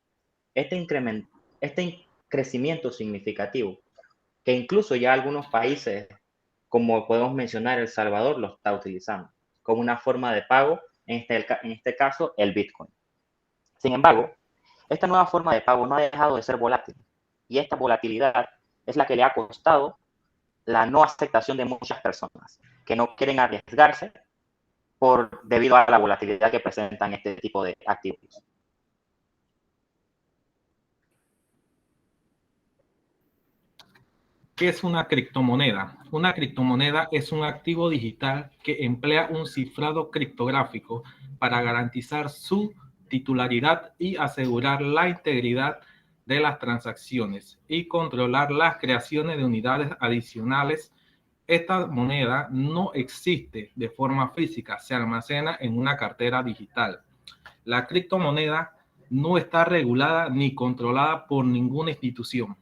Este crecimiento significativo, que incluso ya algunos países, como podemos mencionar El Salvador, lo está utilizando como una forma de pago, en este caso el Bitcoin. Sin embargo, esta nueva forma de pago no ha dejado de ser volátil, y esta volatilidad es la que le ha costado la no aceptación de muchas personas que no quieren arriesgarse debido a la volatilidad que presentan este tipo de activos. ¿Qué es una criptomoneda? Una criptomoneda es un activo digital que emplea un cifrado criptográfico para garantizar su titularidad y asegurar la integridad de las transacciones y controlar las creaciones de unidades adicionales. Esta moneda no existe de forma física, se almacena en una cartera digital. La criptomoneda no está regulada ni controlada por ninguna institución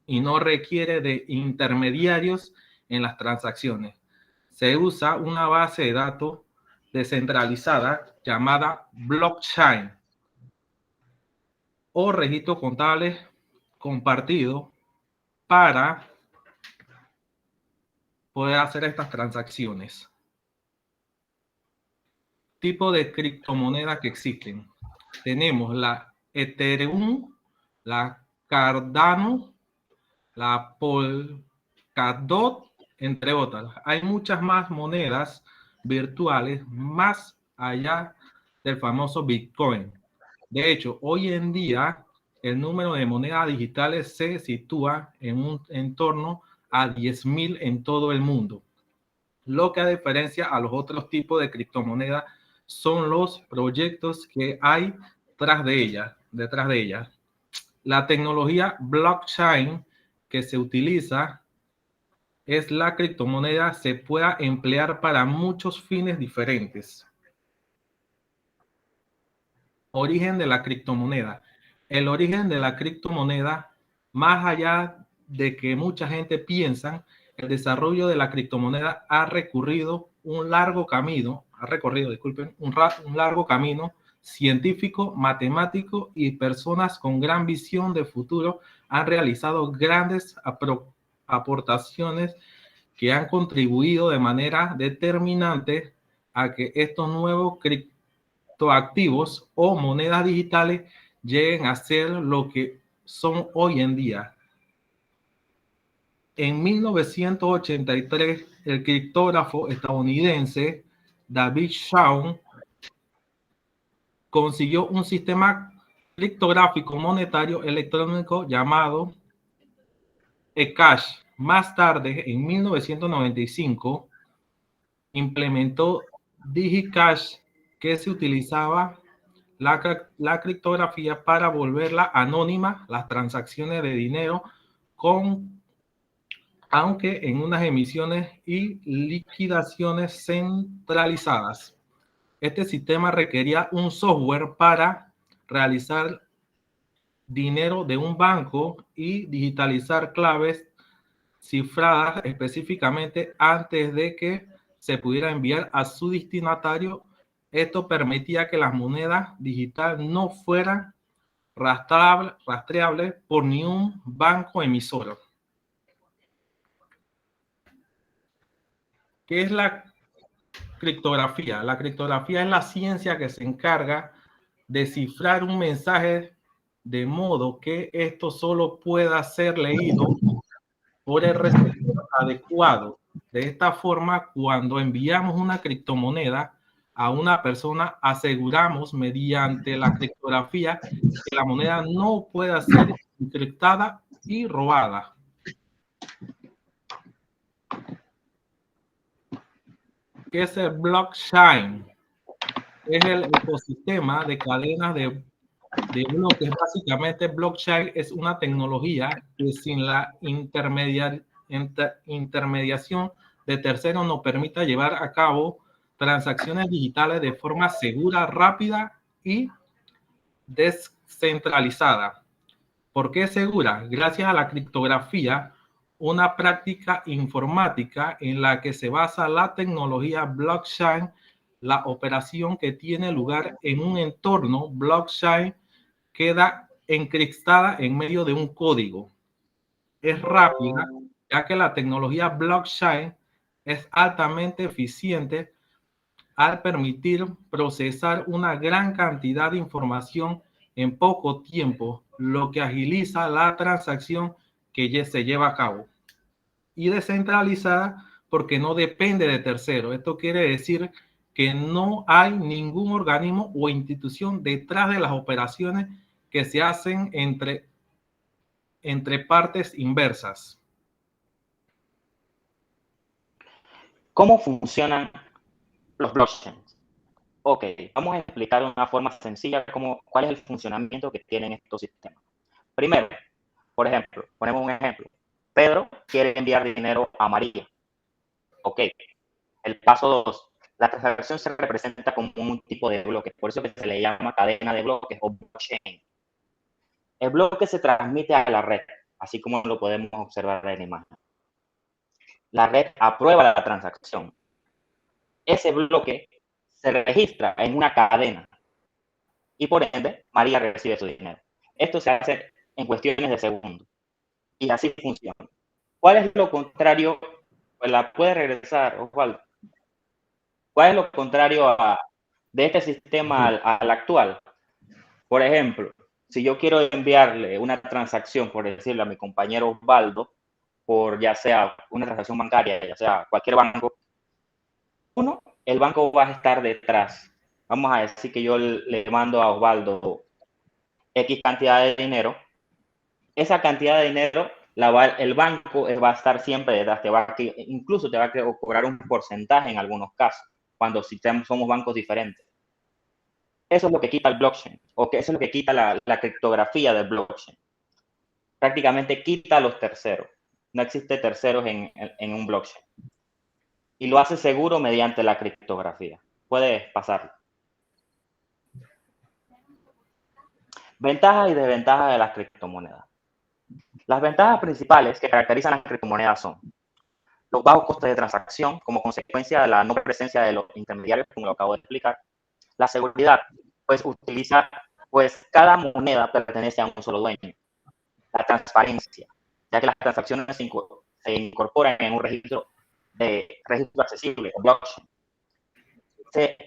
y no requiere de intermediarios en las transacciones. Se usa una base de datos descentralizada llamada blockchain o registro contable compartido para poder hacer estas transacciones. Tipo de criptomonedas que existen. Tenemos la Ethereum, la Cardano, la Polkadot, entre otras. Hay muchas más monedas virtuales más allá del famoso Bitcoin. De hecho, hoy en día el número de monedas digitales se sitúa en un entorno a 10.000 en todo el mundo. Lo que a diferencia a los otros tipos de criptomonedas son los proyectos que hay detrás de ella. La tecnología blockchain que se utiliza es la criptomoneda se pueda emplear para muchos fines diferentes. Origen de la criptomoneda. El origen de la criptomoneda, más allá de que mucha gente piensa, el desarrollo de la criptomoneda ha recorrido un largo camino científico, matemático, y personas con gran visión de futuro han realizado grandes aportaciones que han contribuido de manera determinante a que estos nuevos criptoactivos o monedas digitales lleguen a ser lo que son hoy en día. En 1983, el criptógrafo estadounidense David Shaw consiguió un sistema criptográfico monetario electrónico llamado eCash. Más tarde, en 1995, implementó DigiCash, que se utilizaba la criptografía para volverla anónima las transacciones de dinero, aunque en unas emisiones y liquidaciones centralizadas. Este sistema requería un software para realizar dinero de un banco y digitalizar claves cifradas específicamente antes de que se pudiera enviar a su destinatario. Esto permitía que las monedas digitales no fueran rastreables por ningún banco emisor. ¿Qué es la criptografía? La criptografía es la ciencia que se encarga de cifrar un mensaje de modo que esto solo pueda ser leído por el receptor adecuado. De esta forma, cuando enviamos una criptomoneda a una persona, aseguramos mediante la criptografía que la moneda no pueda ser encriptada y robada. ¿Qué es el blockchain? Es el ecosistema de cadenas de bloques. Básicamente, blockchain es una tecnología que sin la intermediación de terceros nos permita llevar a cabo transacciones digitales de forma segura, rápida y descentralizada. ¿Por qué segura? Gracias a la criptografía, una práctica informática en la que se basa la tecnología blockchain, la operación que tiene lugar en un entorno blockchain queda encriptada en medio de un código. Es rápida, ya que la tecnología blockchain es altamente eficiente al permitir procesar una gran cantidad de información en poco tiempo, lo que agiliza la transacción que se lleva a cabo. Y descentralizada porque no depende de terceros. Esto quiere decir que no hay ningún organismo o institución detrás de las operaciones que se hacen entre partes inversas. ¿Cómo funcionan los blockchains? Ok, vamos a explicar de una forma sencilla cuál es el funcionamiento que tienen estos sistemas. Primero, por ejemplo, ponemos un ejemplo. Pedro quiere enviar dinero a María. Ok. El paso 2. La transacción se representa como un tipo de bloque. Por eso que se le llama cadena de bloques o blockchain. El bloque se transmite a la red, así como lo podemos observar en la imagen. La red aprueba la transacción. Ese bloque se registra en una cadena y por ende María recibe su dinero. Esto se hace en cuestiones de segundos y así funciona. ¿Cuál es lo contrario? Pues la puede regresar, Osvaldo. ¿Cuál es lo contrario de este sistema al actual? Por ejemplo, si yo quiero enviarle una transacción, por decirlo a mi compañero Osvaldo, por ya sea una transacción bancaria, ya sea cualquier banco, el banco va a estar detrás. Vamos a decir que yo le mando a Osvaldo X cantidad de dinero. Esa cantidad de dinero, el banco va a estar siempre detrás. Incluso te va a cobrar un porcentaje en algunos casos, cuando somos bancos diferentes. Eso es lo que quita el blockchain, o que eso es lo que quita la criptografía del blockchain. Prácticamente quita a los terceros. No existe terceros en un blockchain. Y lo hace seguro mediante la criptografía. Puedes pasarlo. Ventajas y desventajas de las criptomonedas. Las ventajas principales que caracterizan las criptomonedas son los bajos costes de transacción como consecuencia de la no presencia de los intermediarios, como lo acabo de explicar. La seguridad, pues cada moneda pertenece a un solo dueño. La transparencia, ya que las transacciones se incorporan en un registro accesible o blockchain. Se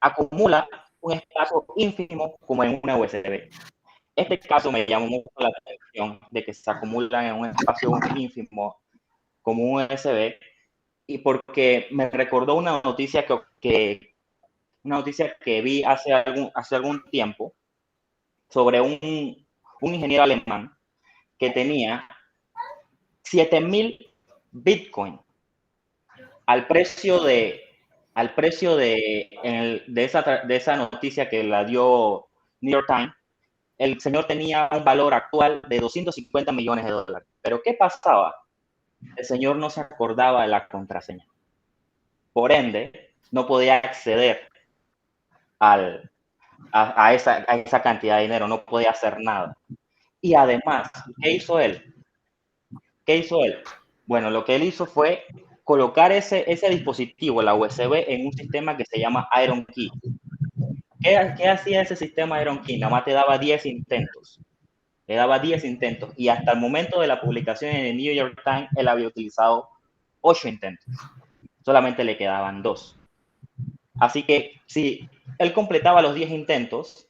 acumula un espacio ínfimo como en una USB. Este caso me llamó mucho la atención de que se acumulan en un espacio ínfimo como un USB, y porque me recordó una noticia que vi hace algún tiempo sobre un ingeniero alemán que tenía 7,000 Bitcoin al precio de esa noticia que la dio New York Times. El señor tenía un valor actual de 250 millones de dólares. Pero ¿qué pasaba? El señor no se acordaba de la contraseña. Por ende, no podía acceder a esa cantidad de dinero, no podía hacer nada. Y además, ¿qué hizo él? Bueno, lo que él hizo fue colocar ese dispositivo, la USB, en un sistema que se llama Iron Key. ¿Qué hacía ese sistema Iron Key? Nada más te daba 10 intentos. Le daba 10 intentos. Y hasta el momento de la publicación en el New York Times, él había utilizado 8 intentos. Solamente le quedaban 2. Así que si él completaba los 10 intentos,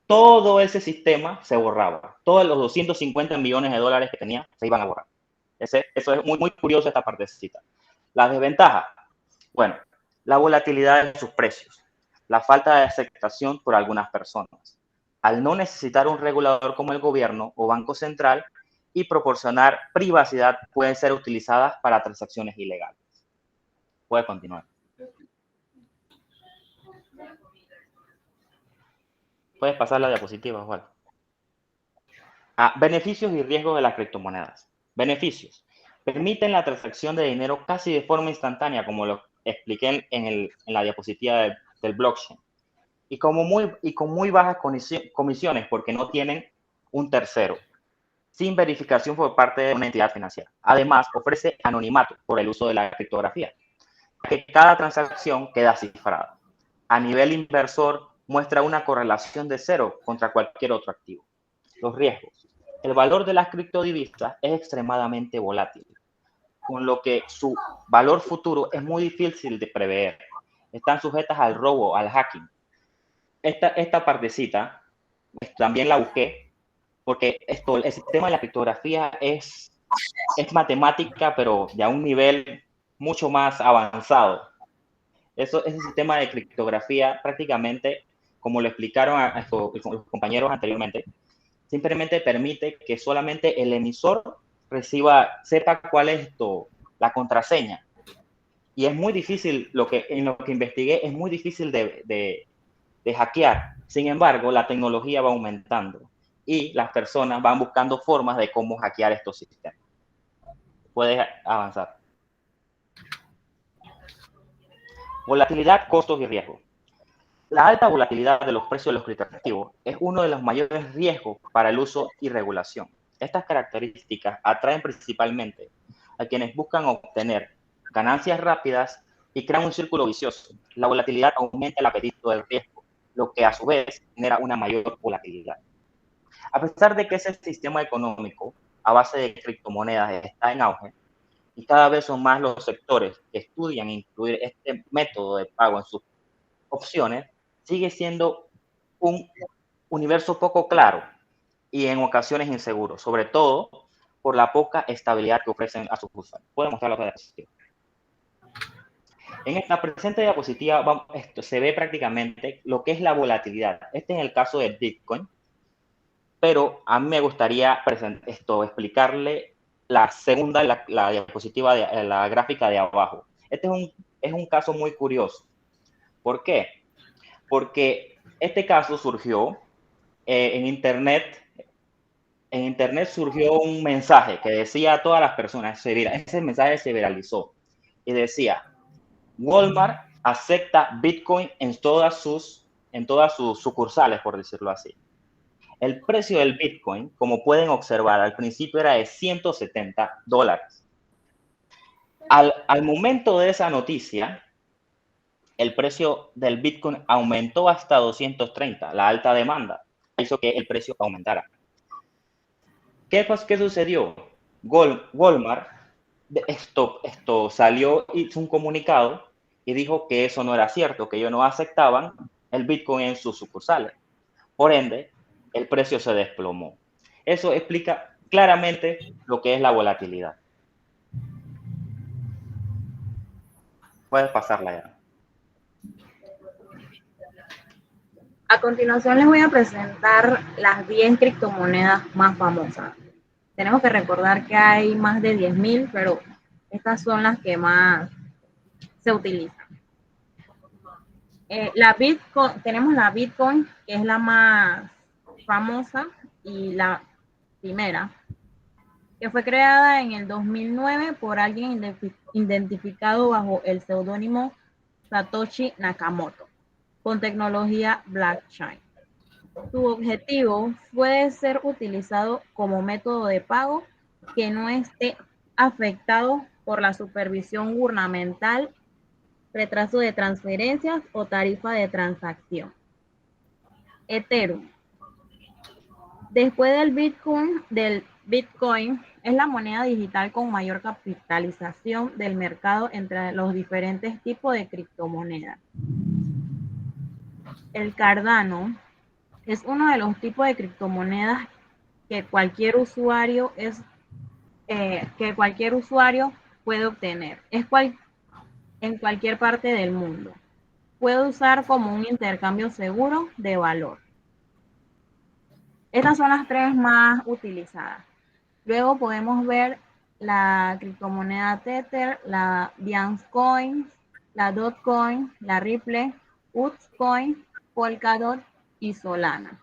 todo ese sistema se borraba. Todos los 250 millones de dólares que tenía se iban a borrar. Eso es muy, muy curioso, esta partecita. Las desventajas. Bueno, la volatilidad de sus precios. La falta de aceptación por algunas personas. Al no necesitar un regulador como el gobierno o banco central y proporcionar privacidad, pueden ser utilizadas para transacciones ilegales. Puede continuar. Puedes pasar la diapositiva, Juan. Beneficios y riesgos de las criptomonedas. Beneficios. Permiten la transacción de dinero casi de forma instantánea, como lo expliqué en la diapositiva del blockchain. Y con muy bajas comisiones, porque no tienen un tercero, sin verificación por parte de una entidad financiera. Además, ofrece anonimato por el uso de la criptografía, que cada transacción queda cifrada. A nivel inversor, muestra una correlación de 0 contra cualquier otro activo. Los riesgos. El valor de las criptodivisas es extremadamente volátil, con lo que su valor futuro es muy difícil de prever. Están sujetas al robo, al hacking. Esta partecita también la busqué, porque el sistema de la criptografía es matemática, pero de a un nivel mucho más avanzado. Ese sistema de criptografía prácticamente, como lo explicaron a los compañeros anteriormente, simplemente permite que solamente el emisor sepa cuál es la contraseña. Y es muy difícil, en lo que investigué, es muy difícil de hackear. Sin embargo, la tecnología va aumentando y las personas van buscando formas de cómo hackear estos sistemas. Puedes avanzar. Volatilidad, costos y riesgos. La alta volatilidad de los precios de los criptoactivos es uno de los mayores riesgos para el uso y regulación. Estas características atraen principalmente a quienes buscan obtener ganancias rápidas y crean un círculo vicioso. La volatilidad aumenta el apetito del riesgo, lo que a su vez genera una mayor volatilidad. A pesar de que ese sistema económico a base de criptomonedas está en auge, y cada vez son más los sectores que estudian incluir este método de pago en sus opciones, sigue siendo un universo poco claro y en ocasiones inseguro, sobre todo por la poca estabilidad que ofrecen a sus usuarios. Puedo mostrar la otra diapositiva. En esta presente diapositiva se ve prácticamente lo que es la volatilidad. Este es el caso de Bitcoin, pero a mí me gustaría explicarle la segunda, la diapositiva, la gráfica de abajo. Este es un caso muy curioso. ¿Por qué? Porque este caso surgió en Internet. En Internet surgió un mensaje que decía a todas las personas, ese mensaje se viralizó y decía: Walmart acepta Bitcoin en todas sus sucursales, por decirlo así. El precio del Bitcoin, como pueden observar, al principio era de $170. Al momento de esa noticia, el precio del Bitcoin aumentó hasta 230. La alta demanda hizo que el precio aumentara. ¿Qué sucedió? Walmart salió, hizo un comunicado y dijo que eso no era cierto, que ellos no aceptaban el Bitcoin en sus sucursales. Por ende, el precio se desplomó. Eso explica claramente lo que es la volatilidad. Puedes pasarla ya. A continuación les voy a presentar las 10 criptomonedas más famosas. Tenemos que recordar que hay más de 10.000, pero estas son las que más se utilizan. Tenemos la Bitcoin, que es la más famosa y la primera, que fue creada en el 2009 por alguien identificado bajo el seudónimo Satoshi Nakamoto, con tecnología blockchain. Su objetivo fue ser utilizado como método de pago que no esté afectado por la supervisión gubernamental, retraso de transferencias o tarifa de transacción. Ethereum. Después del Bitcoin es la moneda digital con mayor capitalización del mercado entre los diferentes tipos de criptomonedas. El Cardano es uno de los tipos de criptomonedas que cualquier usuario puede obtener. En cualquier parte del mundo. Puede usar como un intercambio seguro de valor. Estas son las 3 más utilizadas. Luego podemos ver la criptomoneda Tether, la Binance Coin, la Dogecoin, la Ripple, Utcoin, Polkadot y Solana.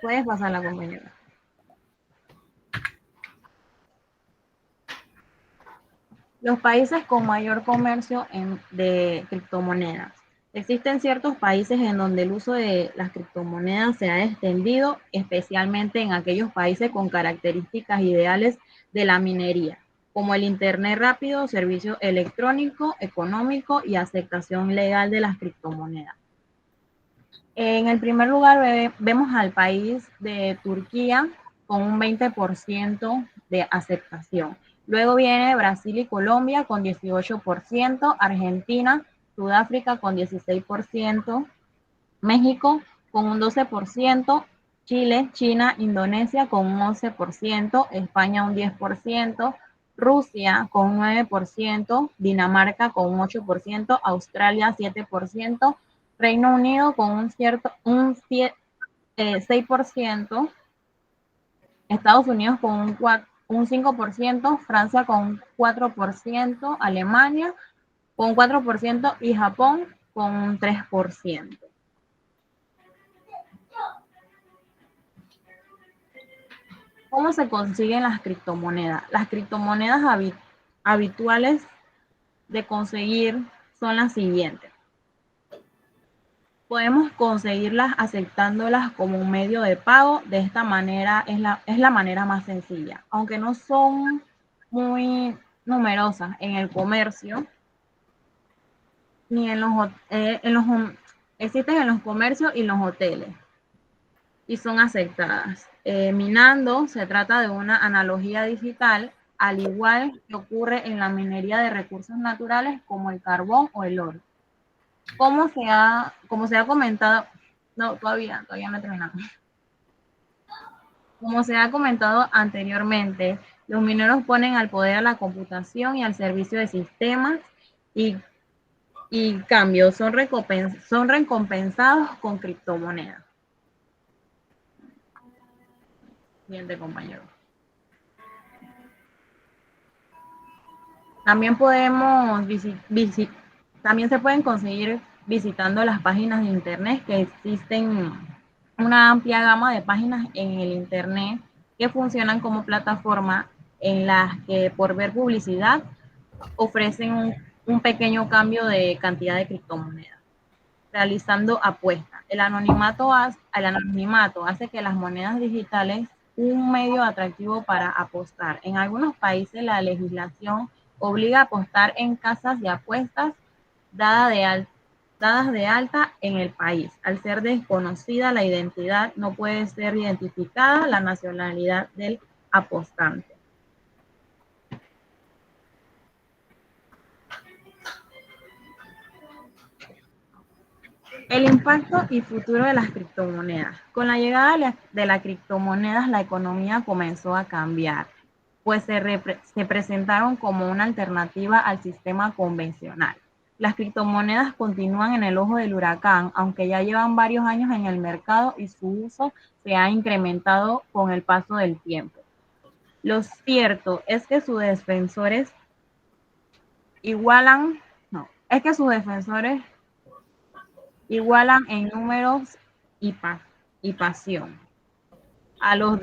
Puedes pasar la compañera. Los países con mayor comercio de criptomonedas. Existen ciertos países en donde el uso de las criptomonedas se ha extendido, especialmente en aquellos países con características ideales de la minería, como el Internet rápido, servicio electrónico, económico y aceptación legal de las criptomonedas. En el primer lugar vemos al país de Turquía con un 20% de aceptación. Luego viene Brasil y Colombia con 18%, Argentina, Sudáfrica con 16%, México con un 12%, Chile, China, Indonesia con un 11%, España un 10%, Rusia con un 9%, Dinamarca con un 8%, Australia 7%, Reino Unido con un 6%, Estados Unidos con un 5%, Francia con un 4%, Alemania con un 4% y Japón con un 3%. ¿Cómo se consiguen las criptomonedas? Las criptomonedas habituales de conseguir son las siguientes. Podemos conseguirlas aceptándolas como un medio de pago. De esta manera es la manera más sencilla. Aunque no son muy numerosas en el comercio, ni existen en los comercios y en los hoteles, y son aceptadas. Minando se trata de una analogía digital, al igual que ocurre en la minería de recursos naturales como el carbón o el oro. Como se ha comentado, no, todavía no he terminado. Como se ha comentado anteriormente, los mineros ponen al poder a la computación y al servicio de sistemas y cambios son recompensados con criptomonedas. Siguiente, compañero. También también se pueden conseguir visitando las páginas de internet, que existen una amplia gama de páginas en el internet que funcionan como plataforma en las que por ver publicidad ofrecen un pequeño cambio de cantidad de criptomonedas, realizando apuestas. El anonimato hace que las monedas digitales un medio atractivo para apostar. En algunos países la legislación obliga a apostar en casas de apuestas dadas de alta en el país. Al ser desconocida la identidad, no puede ser identificada la nacionalidad del apostante. El impacto y futuro de las criptomonedas. Con la llegada de las criptomonedas, la economía comenzó a cambiar, pues se presentaron como una alternativa al sistema convencional. Las criptomonedas continúan en el ojo del huracán, aunque ya llevan varios años en el mercado y su uso se ha incrementado con el paso del tiempo. Lo cierto es que sus defensores igualan en números y pasión a los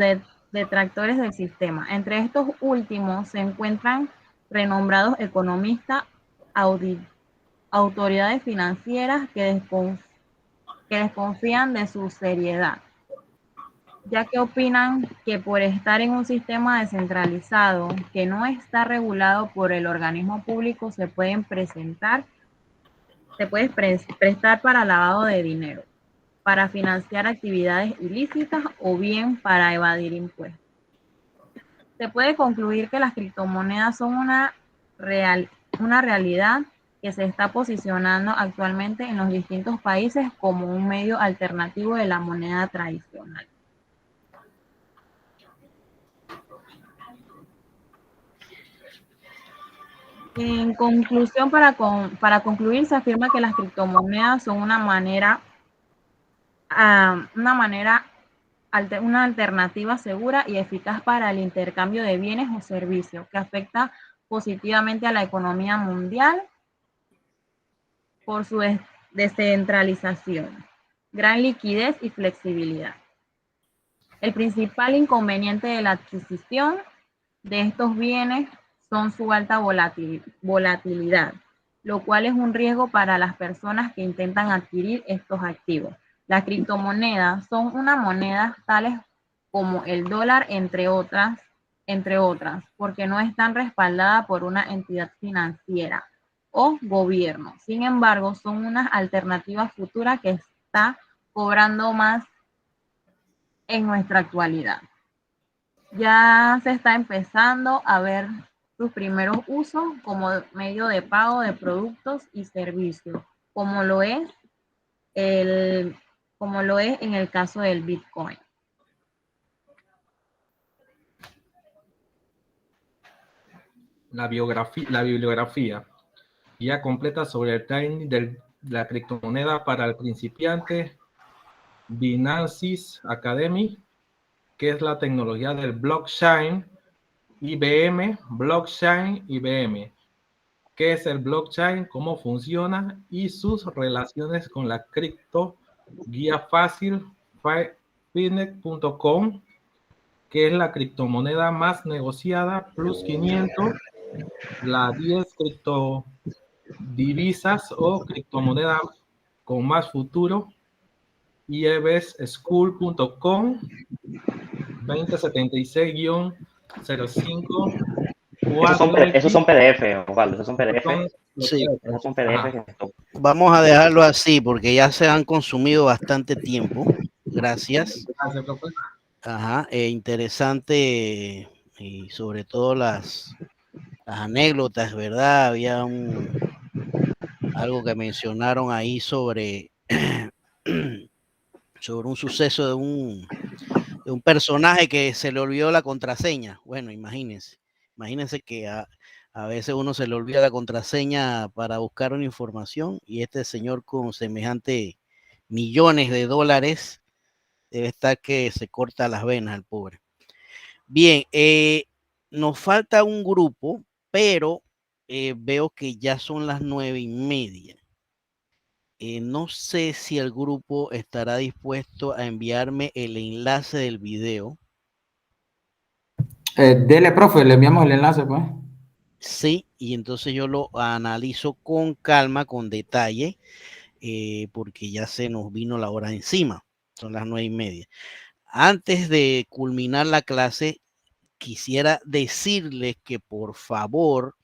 detractores del sistema. Entre estos últimos se encuentran renombrados economistas, autoridades financieras que desconfían de su seriedad, ya que opinan que por estar en un sistema descentralizado que no está regulado por el organismo público se puede prestar para lavado de dinero, para financiar actividades ilícitas o bien para evadir impuestos. Se puede concluir que las criptomonedas son una realidad que se está posicionando actualmente en los distintos países como un medio alternativo de la moneda tradicional. En conclusión, para concluir, se afirma que las criptomonedas son una alternativa segura y eficaz para el intercambio de bienes o servicios que afecta positivamente a la economía mundial por su descentralización, gran liquidez y flexibilidad. El principal inconveniente de la adquisición de estos bienes son su alta volatilidad, lo cual es un riesgo para las personas que intentan adquirir estos activos. Las criptomonedas son una moneda tales como el dólar, entre otras, porque no están respaldadas por una entidad financiera o gobierno. Sin embargo, son unas alternativas futuras que está cobrando más en nuestra actualidad. Ya se está empezando a ver sus primeros usos como medio de pago de productos y servicios, como lo es en el caso del Bitcoin. La bibliografía. Guía completa sobre el trading de la criptomoneda para el principiante. Binance Academy, que es la tecnología del blockchain. IBM, blockchain IBM. ¿Qué es el blockchain? ¿Cómo funciona? Y sus relaciones con la cripto. Guía fácil, finet.com. que es la criptomoneda más negociada, plus 500, las 10 criptodivisas o criptomonedas con más futuro, iebeschool.com 2076-05. Esos son PDF, Osvaldo, esos son PDF. Sí. Esos son PDF. Vamos a dejarlo así porque ya se han consumido bastante tiempo. Gracias. Ajá, interesante y sobre todo las anécdotas, ¿verdad? Había algo que mencionaron ahí sobre, sobre un suceso de un personaje que se le olvidó la contraseña. Bueno, imagínense que a veces uno se le olvida la contraseña para buscar una información y este señor con semejante millones de dólares debe estar que se corta las venas al pobre. Bien, nos falta un grupo, pero veo que ya son las 9:30. No sé si el grupo estará dispuesto a enviarme el enlace del video. Dele, profe, le enviamos el enlace, pues. Sí, y entonces yo lo analizo con calma, con detalle, porque ya se nos vino la hora encima. Son las 9:30. Antes de culminar la clase, quisiera decirles que por favor,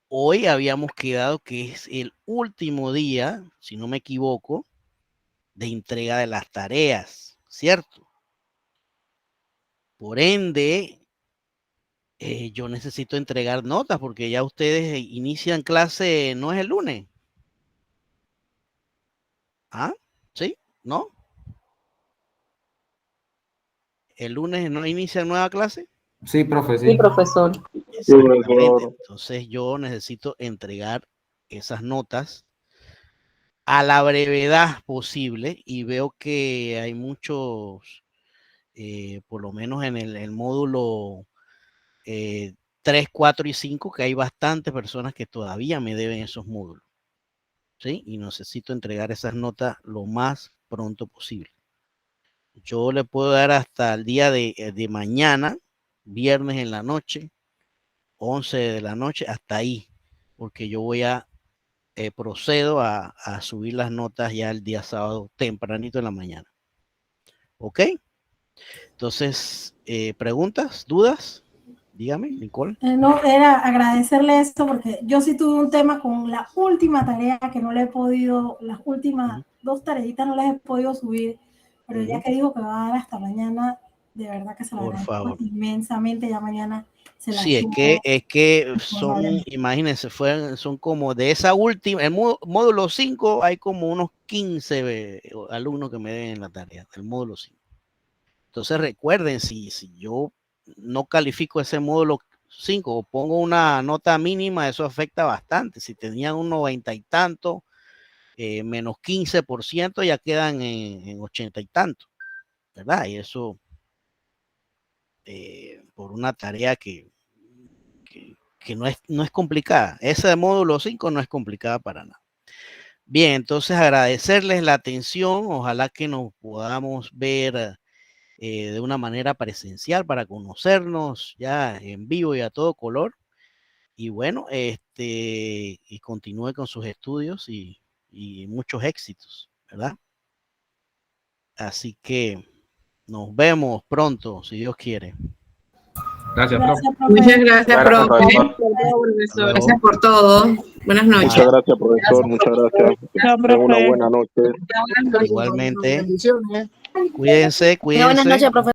hoy habíamos quedado que es el último día, si no me equivoco, de entrega de las tareas, ¿cierto? Por ende, yo necesito entregar notas porque ya ustedes inician clase, ¿no es el lunes? ¿Ah? ¿Sí? ¿No? ¿El lunes no inician nueva clase? Sí, profe, sí. Sí, profesor. Exactamente. Entonces yo necesito entregar esas notas a la brevedad posible y veo que hay muchos, por lo menos en el módulo 3, 4 y 5, que hay bastantes personas que todavía me deben esos módulos. ¿Sí? Y necesito entregar esas notas lo más pronto posible. Yo le puedo dar hasta el día de mañana, viernes en la noche, 11 de la noche, hasta ahí, porque yo voy a procedo a subir las notas ya el día sábado tempranito en la mañana. ¿Ok? Entonces, ¿preguntas? ¿Dudas? Dígame, Nicole. No, era agradecerle esto porque yo sí tuve un tema con la última tarea que no le he podido, las últimas 2 tareitas no las he podido subir, pero ya que dijo que va a dar hasta mañana, de verdad que se lo agradezco inmensamente, ya mañana se la Sí, subo. es que son, imagínense, son como de esa última, el módulo 5 hay como unos 15 alumnos que me deben la tarea, del módulo 5. Entonces recuerden, si yo no califico ese módulo 5 o pongo una nota mínima, eso afecta bastante. Si tenían un 90 y tanto, menos 15%, ya quedan en 80 y tanto, ¿verdad? Y eso por una tarea que no es complicada. Ese módulo 5 no es complicada para nada. Bien, entonces agradecerles la atención. Ojalá que nos podamos ver de una manera presencial para conocernos ya en vivo y a todo color. Y bueno, y continúe con sus estudios y muchos éxitos, ¿verdad? Así que nos vemos pronto, si Dios quiere. Gracias, profe. Muchas gracias, profe. Gracias por todo. Buenas noches. Muchas gracias, profesor. Muchas gracias. Tengan una buena noche. Igualmente. Cuídense. Buenas noches, profesor.